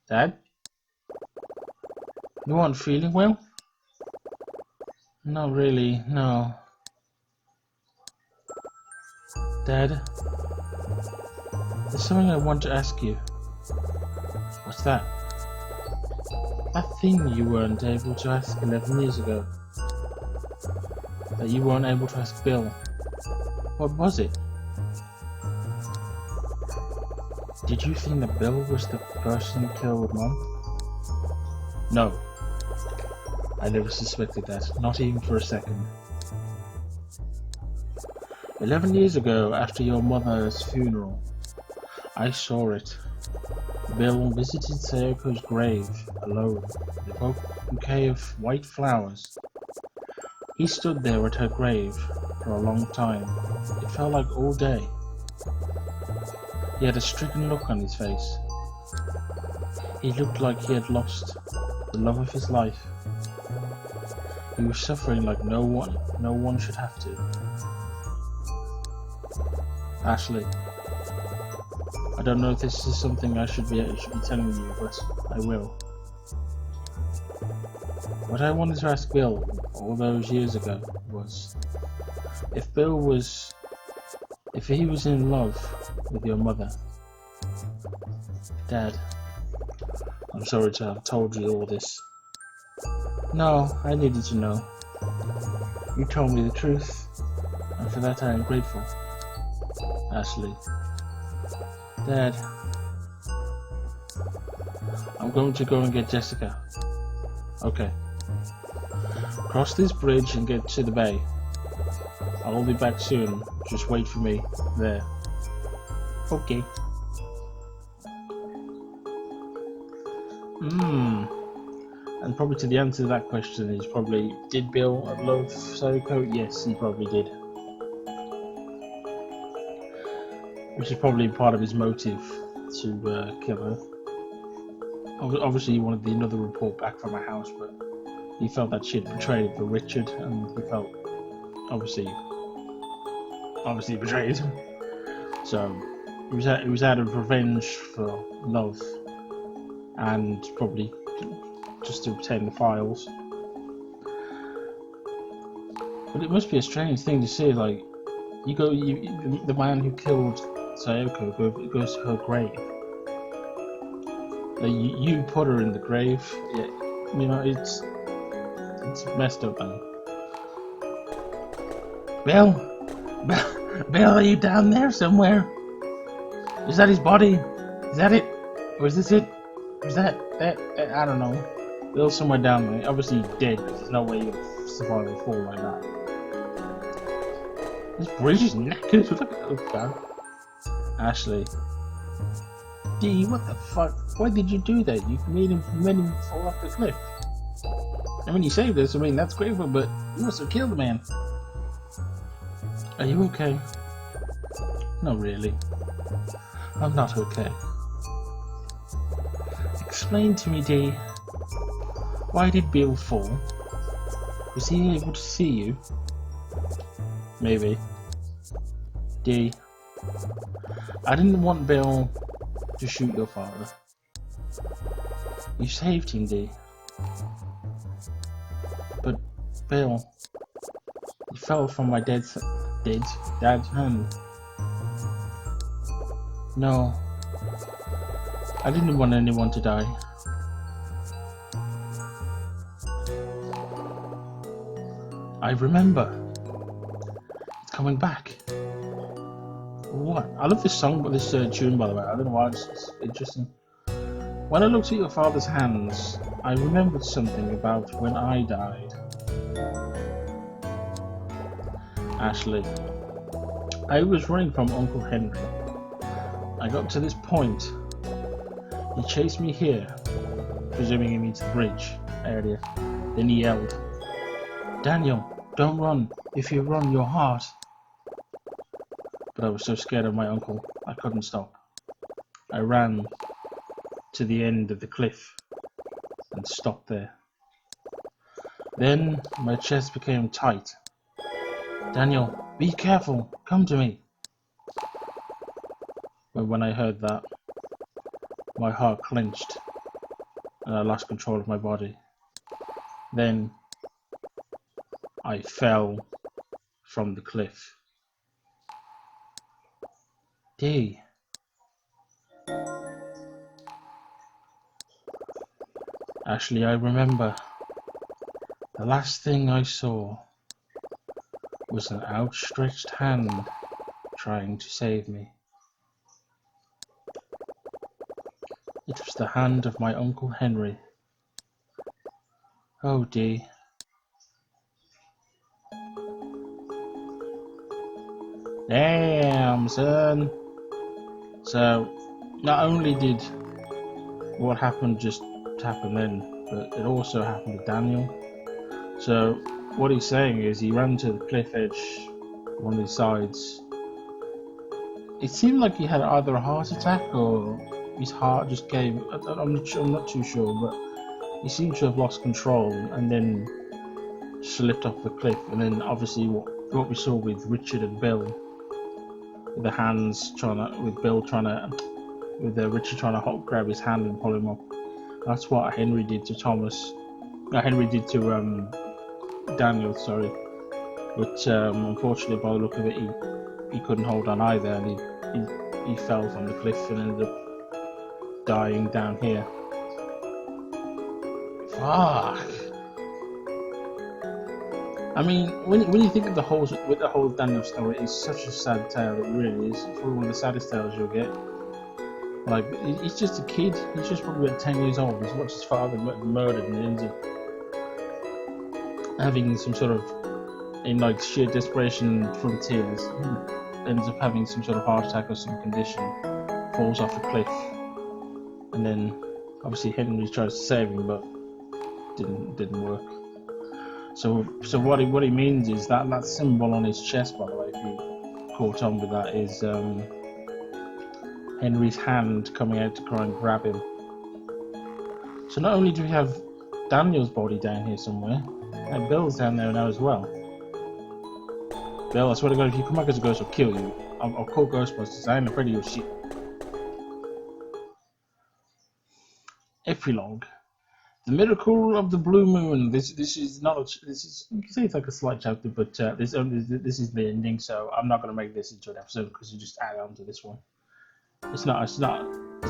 Dad? You aren't feeling well? Not really, no. Dad? There's something I want to ask you. What's that? That thing you weren't able to ask 11 years ago. That you weren't able to ask Bill. What was it? Did you think that Bill was the person who killed Mom? No. I never suspected that, not even for a second. 11 years ago, after your mother's funeral, I saw it. Bill visited Sayoko's grave, alone, with a bouquet of white flowers. He stood there at her grave for a long time. It felt like all day. He had a stricken look on his face. He looked like he had lost the love of his life. He was suffering like no one should have to. Ashley, I don't know if this is something I should be telling you, but I will. What I wanted to ask Bill all those years ago was if he was in love with your mother. Dad, I'm sorry to have told you all this. No, I needed to know. You told me the truth, and for that I am grateful. Ashley. Dad. I'm going to go and get Jessica. Okay. Cross this bridge and get to the bay. I'll be back soon. Just wait for me there. Okay. And probably to the answer to that question is probably, did Bill love Sayoko? Yes, he probably did. Which is probably part of his motive to kill her. Obviously, he wanted another report back from her house, but he felt that she had betrayed Richard, and he felt obviously betrayed. So it was out of revenge for love, and probably just to obtain the files. But it must be a strange thing to say, like, the man who killed Sayoko goes to her grave. Like, you put her in the grave. Yeah, you know, it's messed up, man. Bill, are you down there somewhere? Is that his body? Is that it? Or is this it? Is that I don't know. Bill's somewhere down there. Obviously he's dead, because there's no way he'll survive a fall like that. This bridge is knackered. Look at that. Ashley. Dee, what the fuck? Why did you do that? You made him fall off the cliff. I mean, you saved us. I mean, that's grateful, but you must have killed the man. Are you okay? Not really. I'm not okay. Explain to me, Dee. Why did Bill fall? Was he able to see you? Maybe. Dee. I didn't want Bill to shoot your father. You saved him, Dee. But Bill, he fell from my dad's hand. No, I didn't want anyone to die. I remember. It's coming back. What? I love this song, but this tune, by the way. I don't know why, it's interesting. When I looked at your father's hands, I remembered something about when I died. Ashley. I was running from Uncle Henry. I got to this point. He chased me here, presuming he means the bridge area. Then he yelled, "Daniel, don't run. If you run, you're hurt." But I was so scared of my uncle, I couldn't stop. I ran to the end of the cliff and stopped there. Then my chest became tight. "Daniel, be careful. Come to me." But when I heard that, my heart clenched and I lost control of my body. Then I fell from the cliff. Dee. Ashley, I remember. The last thing I saw was an outstretched hand trying to save me. It was the hand of my Uncle Henry. Oh, Dee. Damn, son. So, not only did what happened just happen then, but it also happened to Daniel. So, what he's saying is he ran to the cliff edge, one of the sides. It seemed like he had either a heart attack or his heart just gave. I'm not too sure, but he seemed to have lost control and then slipped off the cliff. And then obviously what we saw with Richard and Bill, with the hands Richard trying to grab his hand and pull him up. That's what Henry did to Daniel, sorry. But unfortunately, by the look of it, he couldn't hold on either, and he fell from the cliff and ended up dying down here. Fuck. I mean, when you think of the whole Daniel story, it's such a sad tale. It really is. It's probably one of the saddest tales you'll get. Like, he's just a kid. He's just probably about 10 years old. He's watched his father murdered and ends up having some sort of, in like sheer desperation from tears, ends up having some sort of heart attack or some condition, falls off a cliff, and then Obviously, Henry tries to save him, but didn't work. So what he means is that symbol on his chest, by the way, if you caught on with that, is Henry's hand coming out to try and grab him. So not only do we have Daniel's body down here somewhere, Bill's down there now as well. Bill, I swear to God, if you come back as a ghost, I'll kill you. I'll call Ghostbusters. I ain't afraid of your shit. Epilogue. The Miracle of the Blue Moon. This is not a, this is, you can say it's like a slight chapter, but this is the ending, so I'm not going to make this into an episode because you just add on to this one. It's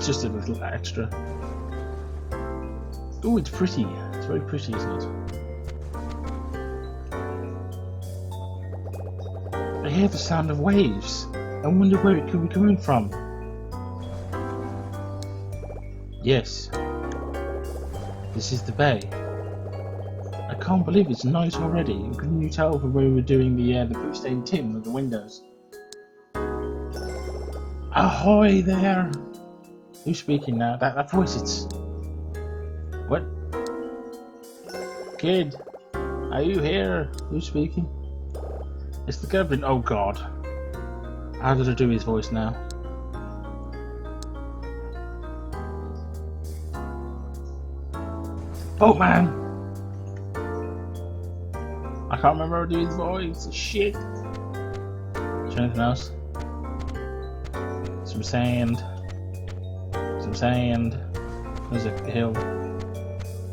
just a little extra. Oh, it's pretty. It's very pretty, isn't it? I hear the sound of waves. I wonder where it could be coming from. Yes. This is the bay. I can't believe it's night already. Couldn't you tell from where we were doing the blue stained tin of the windows? Ahoy there! Who's speaking now? That voice, it's... What? Kid, are you here? Who's speaking? It's the Goblin. Oh God. How did I do his voice now? Oh man! I can't remember how to do his voice. Shit! Is there anything else? Some sand. Some sand. There's a hill.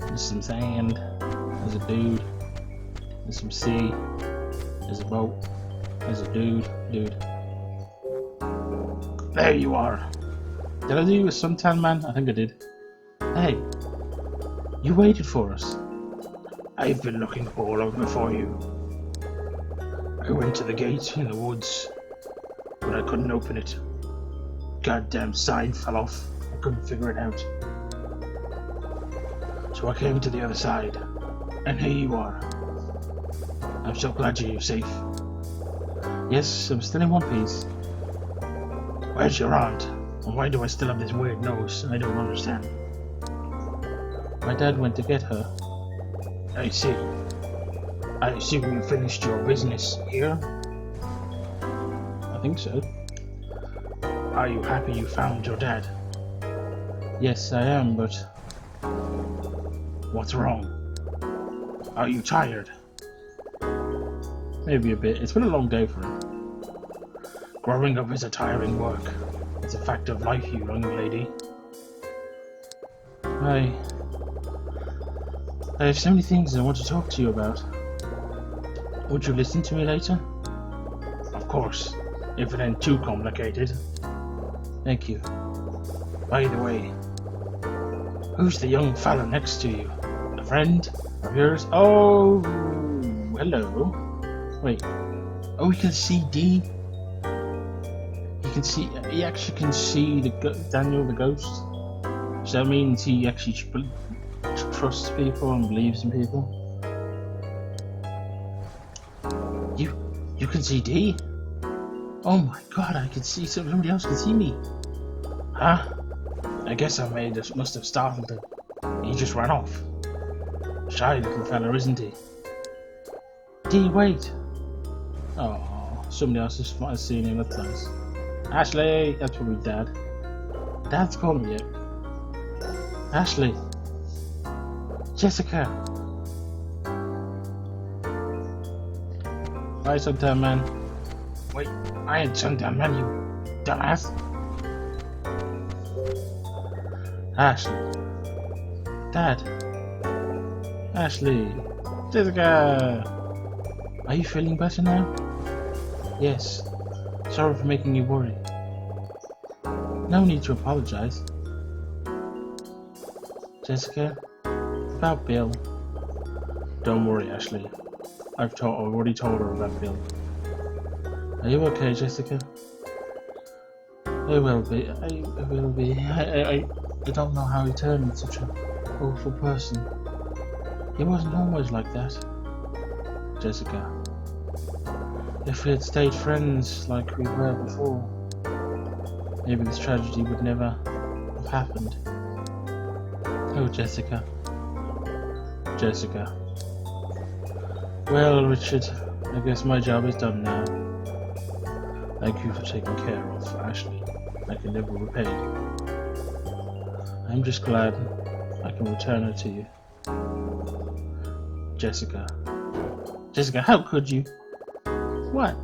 There's some sand. There's a dude. There's some sea. There's a boat. There's a dude. There you are. Did I do you a suntan man? I think I did. Hey. You waited for us. I've been looking all over for you. I went to the gate in the woods, but I couldn't open it. Goddamn sign fell off. I couldn't figure it out. So I came to the other side, and here you are. I'm so glad you're safe. Yes, I'm still in one piece. Where's your aunt? And why do I still have this weird nose? I don't understand. My dad went to get her. I see. I assume you finished your business here? I think so. Are you happy you found your dad? Yes, I am, but... What's wrong? Are you tired? Maybe a bit. It's been a long day for him. Growing up is a tiring work. It's a fact of life, you young lady. I have so many things I want to talk to you about. Would you listen to me later? Of course, if it ain't too complicated. Thank you. By the way, who's the young fella next to you? A friend of yours? Oh, hello. Wait. Oh, he can see D. He actually can see Daniel the ghost. So that means he actually trusts people and believes in people. You can see D? Oh my God, I can see somebody else can see me. Huh? I guess must have startled him. He just ran off. Shy little fella, isn't he? D, wait. Oh, somebody else just might have seen him. That's nice. Ashley, that's probably Dad. Dad's calling me. Ashley. Jessica. Bye, Sundown Man. Wait, I ain't Sundown Man, you dumbass. Ashley. Dad. Ashley. Jessica. Are you feeling better now? Yes. Sorry for making you worry. No need to apologize. Jessica, about Bill. Don't worry, Ashley. I've already told her about Bill. Are you okay, Jessica? I will be. I will be. I don't know how he turned into such an awful person. He wasn't always like that. Jessica. If we had stayed friends like we were before, maybe this tragedy would never have happened. Oh, Jessica. Jessica. Well, Richard, I guess my job is done now. Thank you for taking care of Ashley. I can never repay you. I'm just glad I can return her to you. Jessica. Jessica, how could you? What?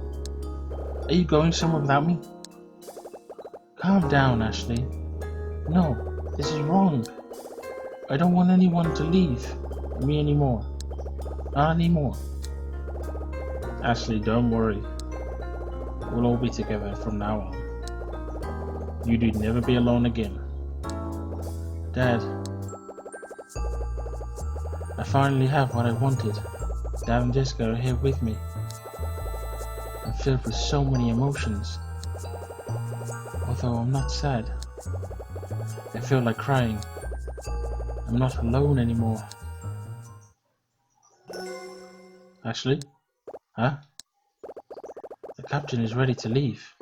Are you going somewhere without me? Calm down, Ashley. No, this is wrong. I don't want anyone to leave me anymore. Not anymore. Ashley, don't worry. We'll all be together from now on. You'd never be alone again. Dad, I finally have what I wanted. Dad and Jessica are here with me. I'm filled with so many emotions. Although I'm not sad. I feel like crying. I'm not alone anymore. Ashley? Huh? The captain is ready to leave.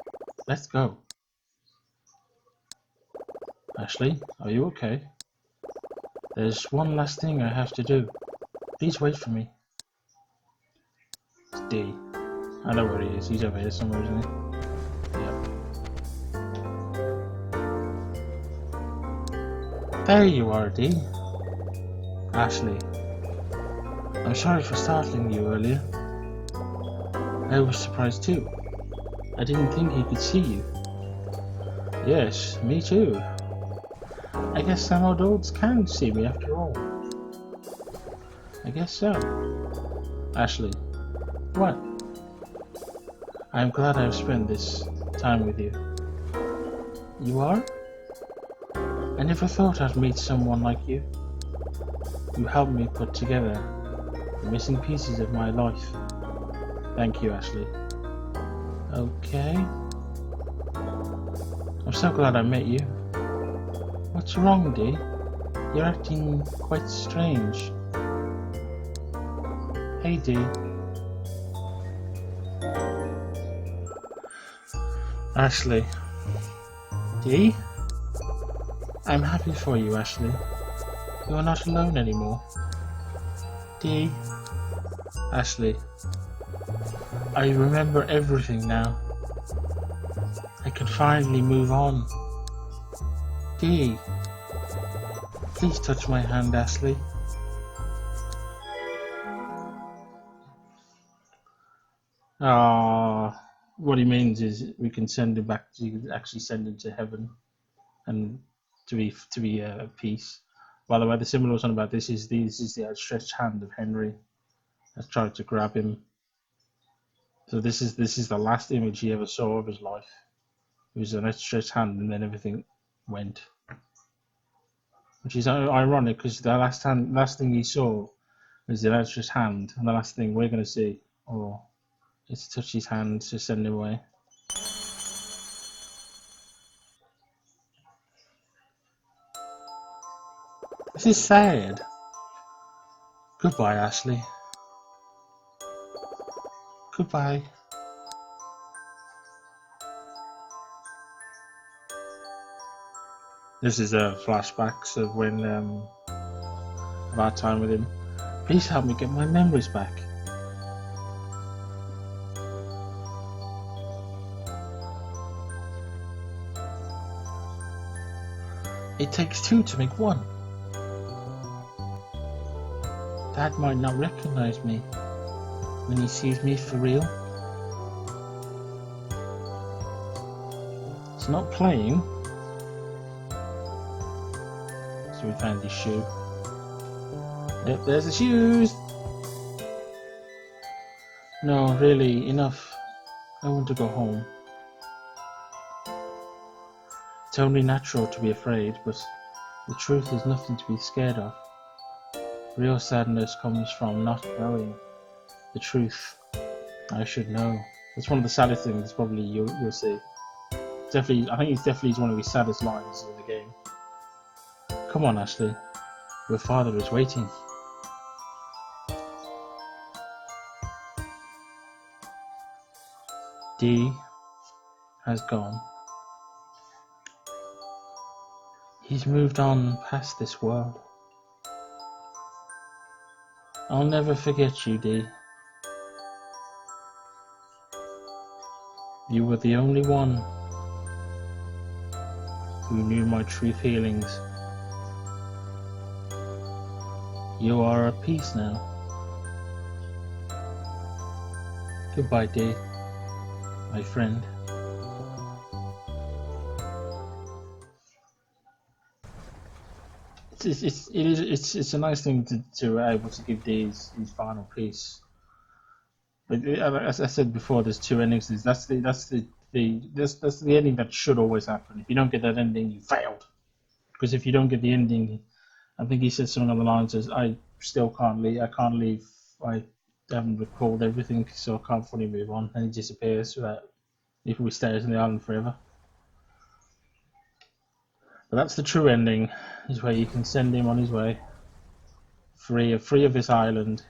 Let's go. Ashley, are you okay? There's one last thing I have to do. Please wait for me. It's D. I know where he is. He's over here somewhere, isn't he? Yep. There you are, D. Ashley. I'm sorry for startling you earlier. I was surprised too. I didn't think he could see you. Yes, me too. I guess some adults can see me after all. I guess so. Ashley. What? I'm glad I've spent this time with you. You are? I never thought I'd meet someone like you. You helped me put together the missing pieces of my life. Thank you, Ashley. Okay. I'm so glad I met you. What's wrong, Dee? You're acting quite strange. Hey, Dee. Ashley. Dee? I'm happy for you, Ashley. You are not alone anymore. Dee? Ashley. I remember everything now. I can finally move on. Dee? Please touch my hand, Ashley. What he means is we can send him back. You can actually send him to heaven, and to be at peace. By the way, the symbol on about this is the outstretched hand of Henry that's tried to grab him. So this is the last image he ever saw of his life. It was an outstretched hand, and then everything went. Which is ironic because the last thing he saw was the outstretched hand, and the last thing we're going to see, is to touch his hand to send him away. This is sad. Goodbye, Ashley. Goodbye. This is flashbacks of when of our time with him. Please help me get my memories back. It takes two to make one. Dad might not recognize me when he sees me for real. It's not playing. So we found his shoe. Yep, there's the shoes. No, really, enough. I want to go home. It's only natural to be afraid, but the truth is nothing to be scared of. Real sadness comes from not knowing the truth. I should know. That's one of the saddest things probably you'll see. Definitely, I think it's definitely one of his saddest lines in the game. Come on, Ashley. Your father is waiting. Dee has gone. He's moved on past this world. I'll never forget you, Dee. You were the only one who knew my true feelings. You are at peace now. Goodbye, Dee, my friend. It's a nice thing to able to give Dee his final piece. But as I said before, there's two endings. That's the ending that should always happen. If you don't get that ending, you failed. Because if you don't get the ending, I think he said something on the lines as, "I still can't leave. I can't leave. I haven't recalled everything, so I can't fully move on." And he disappears. If we stay on the island forever. But that's the true ending. Is where you can send him on his way, free of this island,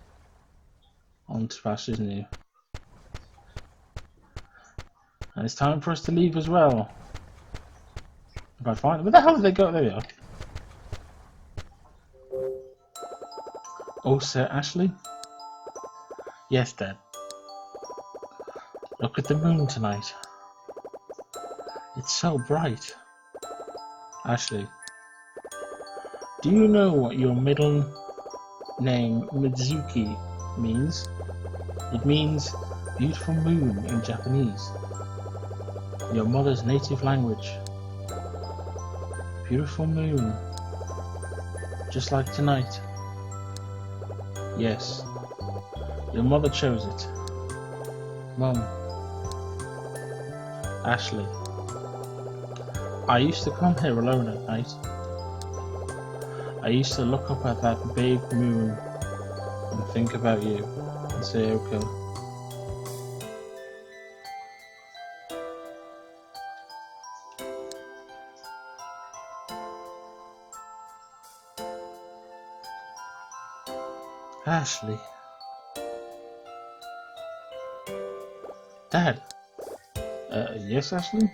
onto pastures new. And it's time for us to leave as well. If I find them. Where the hell did they go? There we are. Oh, Sir Ashley? Yes, Dad. Look at the moon tonight. It's so bright. Ashley, do you know what your middle name Mizuki means? It means beautiful moon in Japanese. Your mother's native language. Beautiful moon. Just like tonight. Yes. Your mother chose it. Mum. Ashley. I used to come here alone at night. I used to look up at that big moon and think about you and say, okay. Ashley. Dad. Yes, Ashley?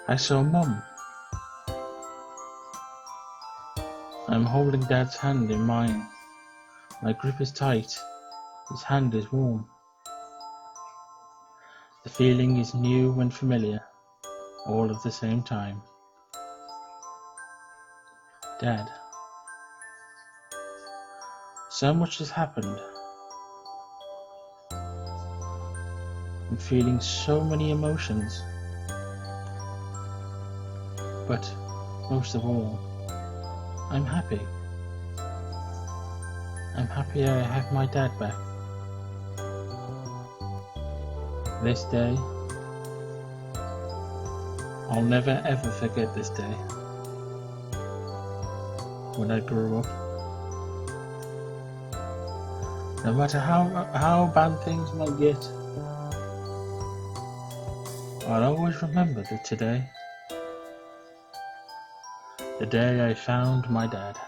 I saw Mum. I'm holding Dad's hand in mine. My grip is tight. His hand is warm. The feeling is new and familiar, all at the same time. Dad. So much has happened. I'm feeling so many emotions. But most of all, I'm happy. I'm happy I have my dad back. This day, I'll never ever forget this day. When I grew up, no matter how bad things might get, I'll always remember that today, the day I found my dad.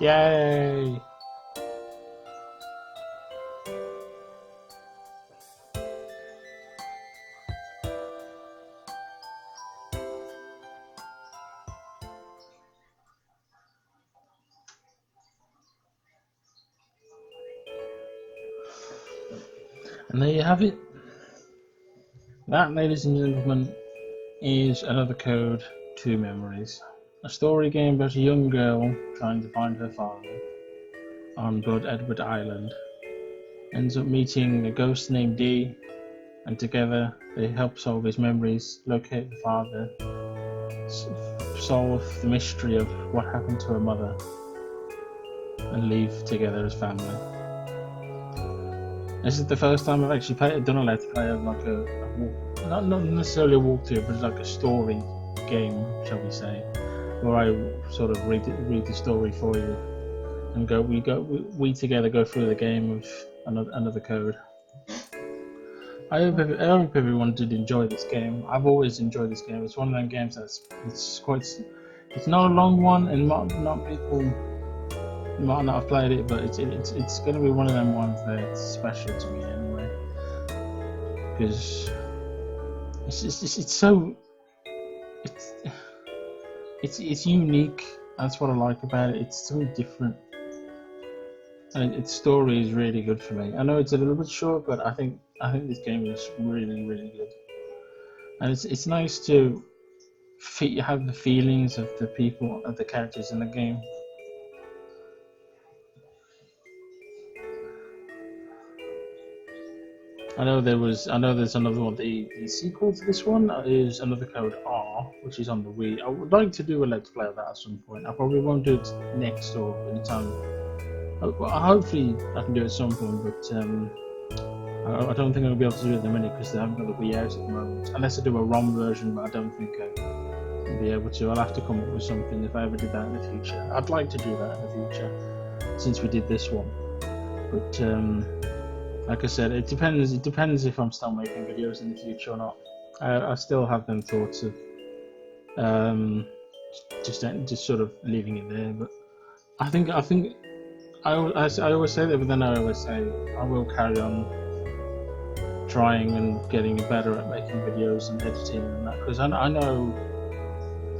Yay! And there you have it. That, ladies and gentlemen, is Another Code, Two Memories. A story game about a young girl trying to find her father on Blood Edward Island. Ends up meeting a ghost named Dee, and together they help solve his memories, locate the father, solve the mystery of what happened to her mother, and leave together as family. This is the first time I've actually done a let's play of like not necessarily a walkthrough, but like a story game, shall we say, where I sort of read the story for you, and we together go through the game of another code. I hope everyone did enjoy this game. I've always enjoyed this game. It's one of them games it's not a long one, and not people might not have played it, but it's going to be one of them ones that's special to me anyway. because it's so it's unique. That's what I like about it. It's so different, and its story is really good for me. I know it's a little bit short, but I think this game is really good, and it's nice to have the feelings of the people, of the characters in the game. I know there's another one. The sequel to this one is Another Code R, which is on the Wii. I would like to do a let's play of that at some point. I probably won't do it next or anytime. Hopefully I can do it at some point, but I don't think I'll be able to do it at the minute because they haven't got the Wii out at the moment. Unless I do a ROM version, but I don't think I'll be able to. I'll have to come up with something if I ever did that in the future. I'd like to do that in the future since we did this one, but like I said, it depends. It depends if I'm still making videos in the future or not. I still have them thoughts of just sort of leaving it there. But I always say that, but then I always say I will carry on trying and getting better at making videos and editing and that, because I know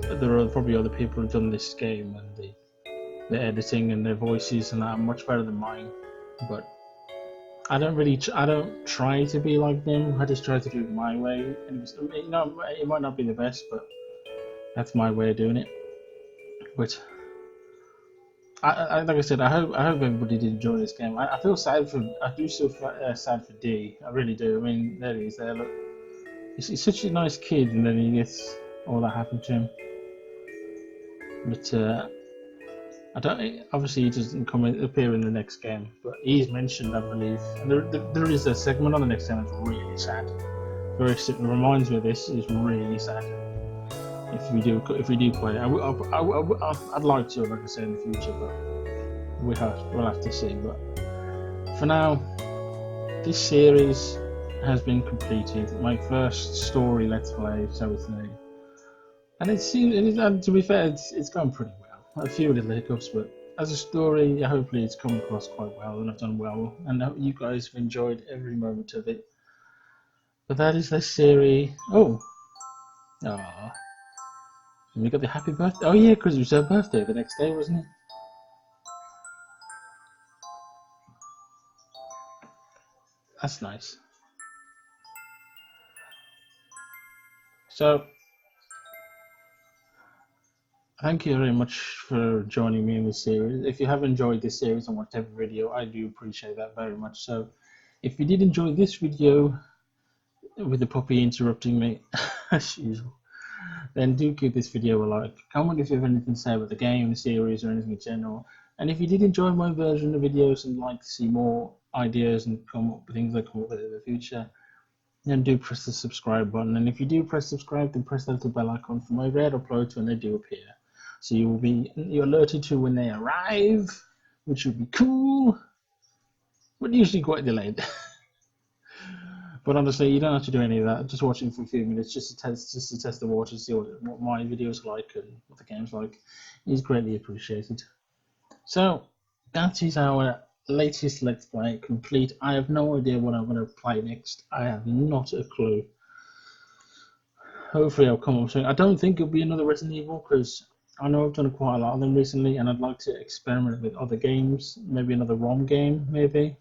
there are probably other people who've done this game and the editing and their voices and that are much better than mine. But I don't try to be like them. I just try to do it my way. And it might not be the best, but that's my way of doing it. But like I said, I hope everybody did enjoy this game. I feel sad for, I do feel sad for D. I really do. I mean, there he is. There, look, he's such a nice kid, and then he gets all that happened to him. But I don't. Obviously, he doesn't appear in the next game, but he's mentioned, I believe. And there is a segment on the next game that's really sad. It reminds me of this. It's really sad. If we do play it, I'd like to, like I said, in the future, but we'll have to see. But for now, this series has been completed. My first story let's play, so it's new. And it seems, and to be fair, it's gone pretty well. A few little hiccups, but as a story, hopefully it's come across quite well, and I've done well, and I hope you guys have enjoyed every moment of it. But that is this series. Oh, ah, and we got the happy birthday. Oh yeah, because it was her birthday the next day, wasn't it? That's nice. So, thank you very much for joining me in this series. If you have enjoyed this series and watched every video, I do appreciate that very much. So, if you did enjoy this video with the puppy interrupting me, as usual, then do give this video a like. Comment if you have anything to say about the game, the series, or anything in general. And if you did enjoy my version of videos and like to see more ideas and come up with things I come up with in the future, then do press the subscribe button. And if you do press subscribe, then press that little bell icon for my red uploads when they do appear. So you're alerted to when they arrive, which would be cool, but usually quite delayed. But honestly, you don't have to do any of that. Just watching for a few minutes, just to test the water, see what my videos like and what the game's like, is greatly appreciated. So that is our latest Let's Play complete. I have no idea what I'm going to play next. I have not a clue. Hopefully I'll come up with something. I don't think it'll be another Resident Evil, because I know I've done quite a lot of them recently, and I'd like to experiment with other games. Maybe another ROM game, maybe.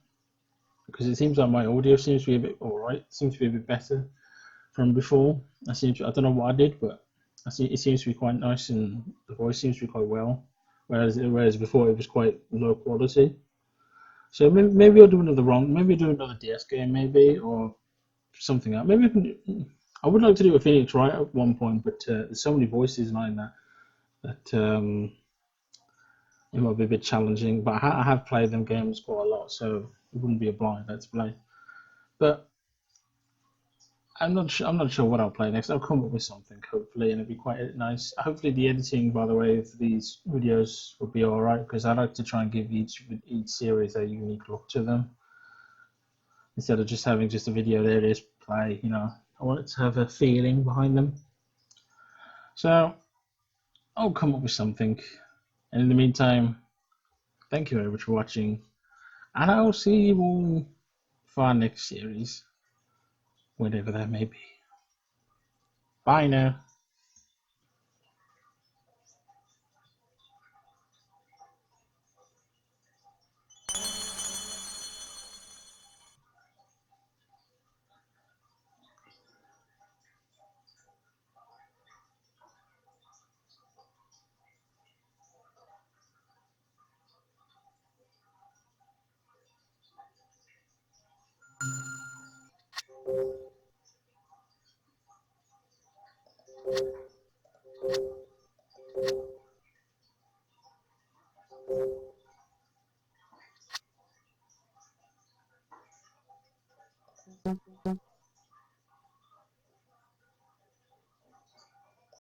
Because it seems like my audio seems to be a bit alright. Seems to be a bit better from before. I don't know what I did, but it seems to be quite nice, and the voice seems to be quite well. Whereas before it was quite low quality. So maybe I'll do another ROM. Maybe I'll do another DS game, maybe, or something else. I would like to do a Phoenix Wright at one point, but there's so many voices like that it might be a bit challenging. But I have played them games quite a lot, so it wouldn't be a blind Let's Play. But I'm not sure what I'll play next. I'll come up with something, hopefully, and it'll be quite nice. Hopefully the editing, by the way, of these videos will be alright, because I like to try and give each series a unique look to them. Instead of just having just a video there it is, play, I want it to have a feeling behind them. So I'll come up with something. And in the meantime, thank you very much for watching, and I'll see you all for our next series. whatever that may be. Bye now.